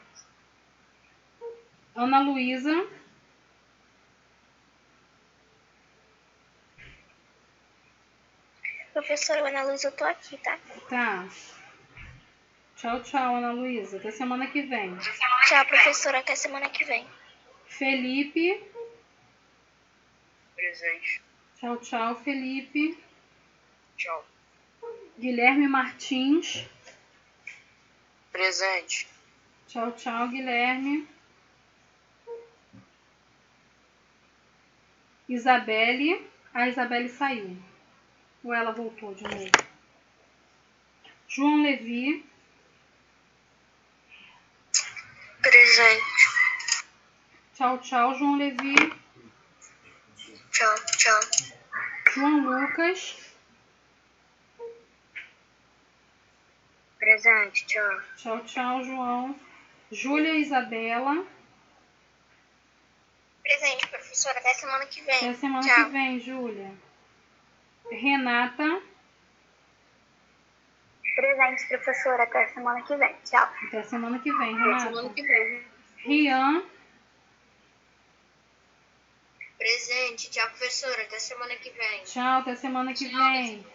Ana Luísa. Professora Ana Luz, eu tô aqui, tá? Tá. Tchau, tchau, Ana Luísa. Até semana que vem. Tchau, professora, até semana que vem. Felipe. Presente. Tchau, tchau, Felipe. Tchau. Guilherme Martins. Presente. Tchau, tchau, Guilherme. Isabelle. A Isabelle saiu. Ou ela voltou de novo? João Levi. Presente. Tchau, tchau, João Levi. Tchau, tchau. João Lucas. Presente, tchau. Tchau, tchau, João. Júlia Isabela. Presente, professora, até semana que vem. Até semana tchau. que vem, Júlia. Renata. Presente, professora, até semana que vem. Tchau. Até semana que vem, Renata. Semana que vem. Rian. Presente. Tchau, professora. Até semana que vem. Tchau, até semana que vem.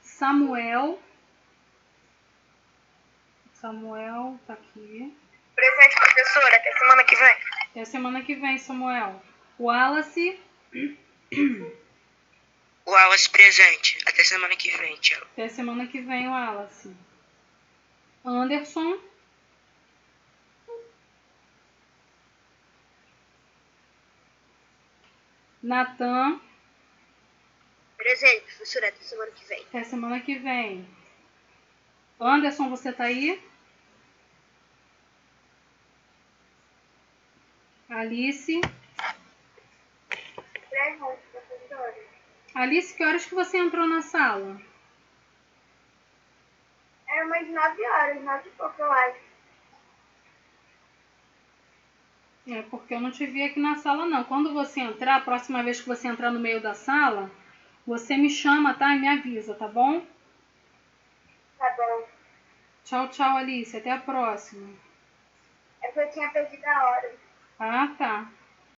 Samuel. Samuel tá aqui. Presente, professora, até semana que vem. Até semana que vem, Samuel. Wallace. Wallace, presente. Até semana que vem, tchau. Até semana que vem, Wallace. Anderson. Natan. Presente, professora, até semana que vem. Até semana que vem. Anderson, você tá aí? Alice. Presente, professora. Alice, que horas que você entrou na sala? Era umas 9 horas, 9 e pouco, eu acho. É porque eu não te vi aqui na sala, não. Quando você entrar, a próxima vez que você entrar no meio da sala, você me chama, tá? E me avisa, tá bom? Tá bom. Tchau, tchau, Alice. Até a próxima. É porque eu tinha perdido a hora. Ah, tá.